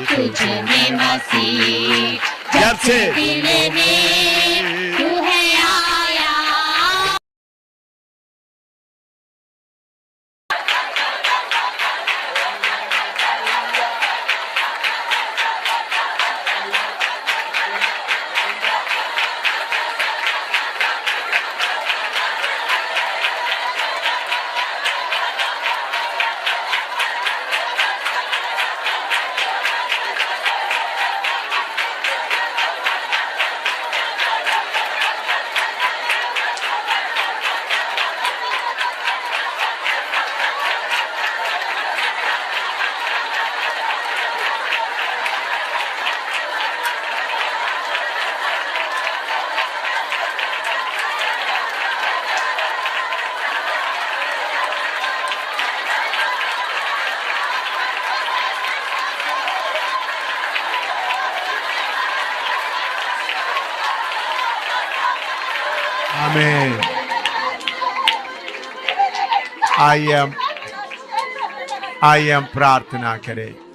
तुझ में मसीह, जब से दिल में तू है आया। आमीन। आइए हम प्रार्थना करें।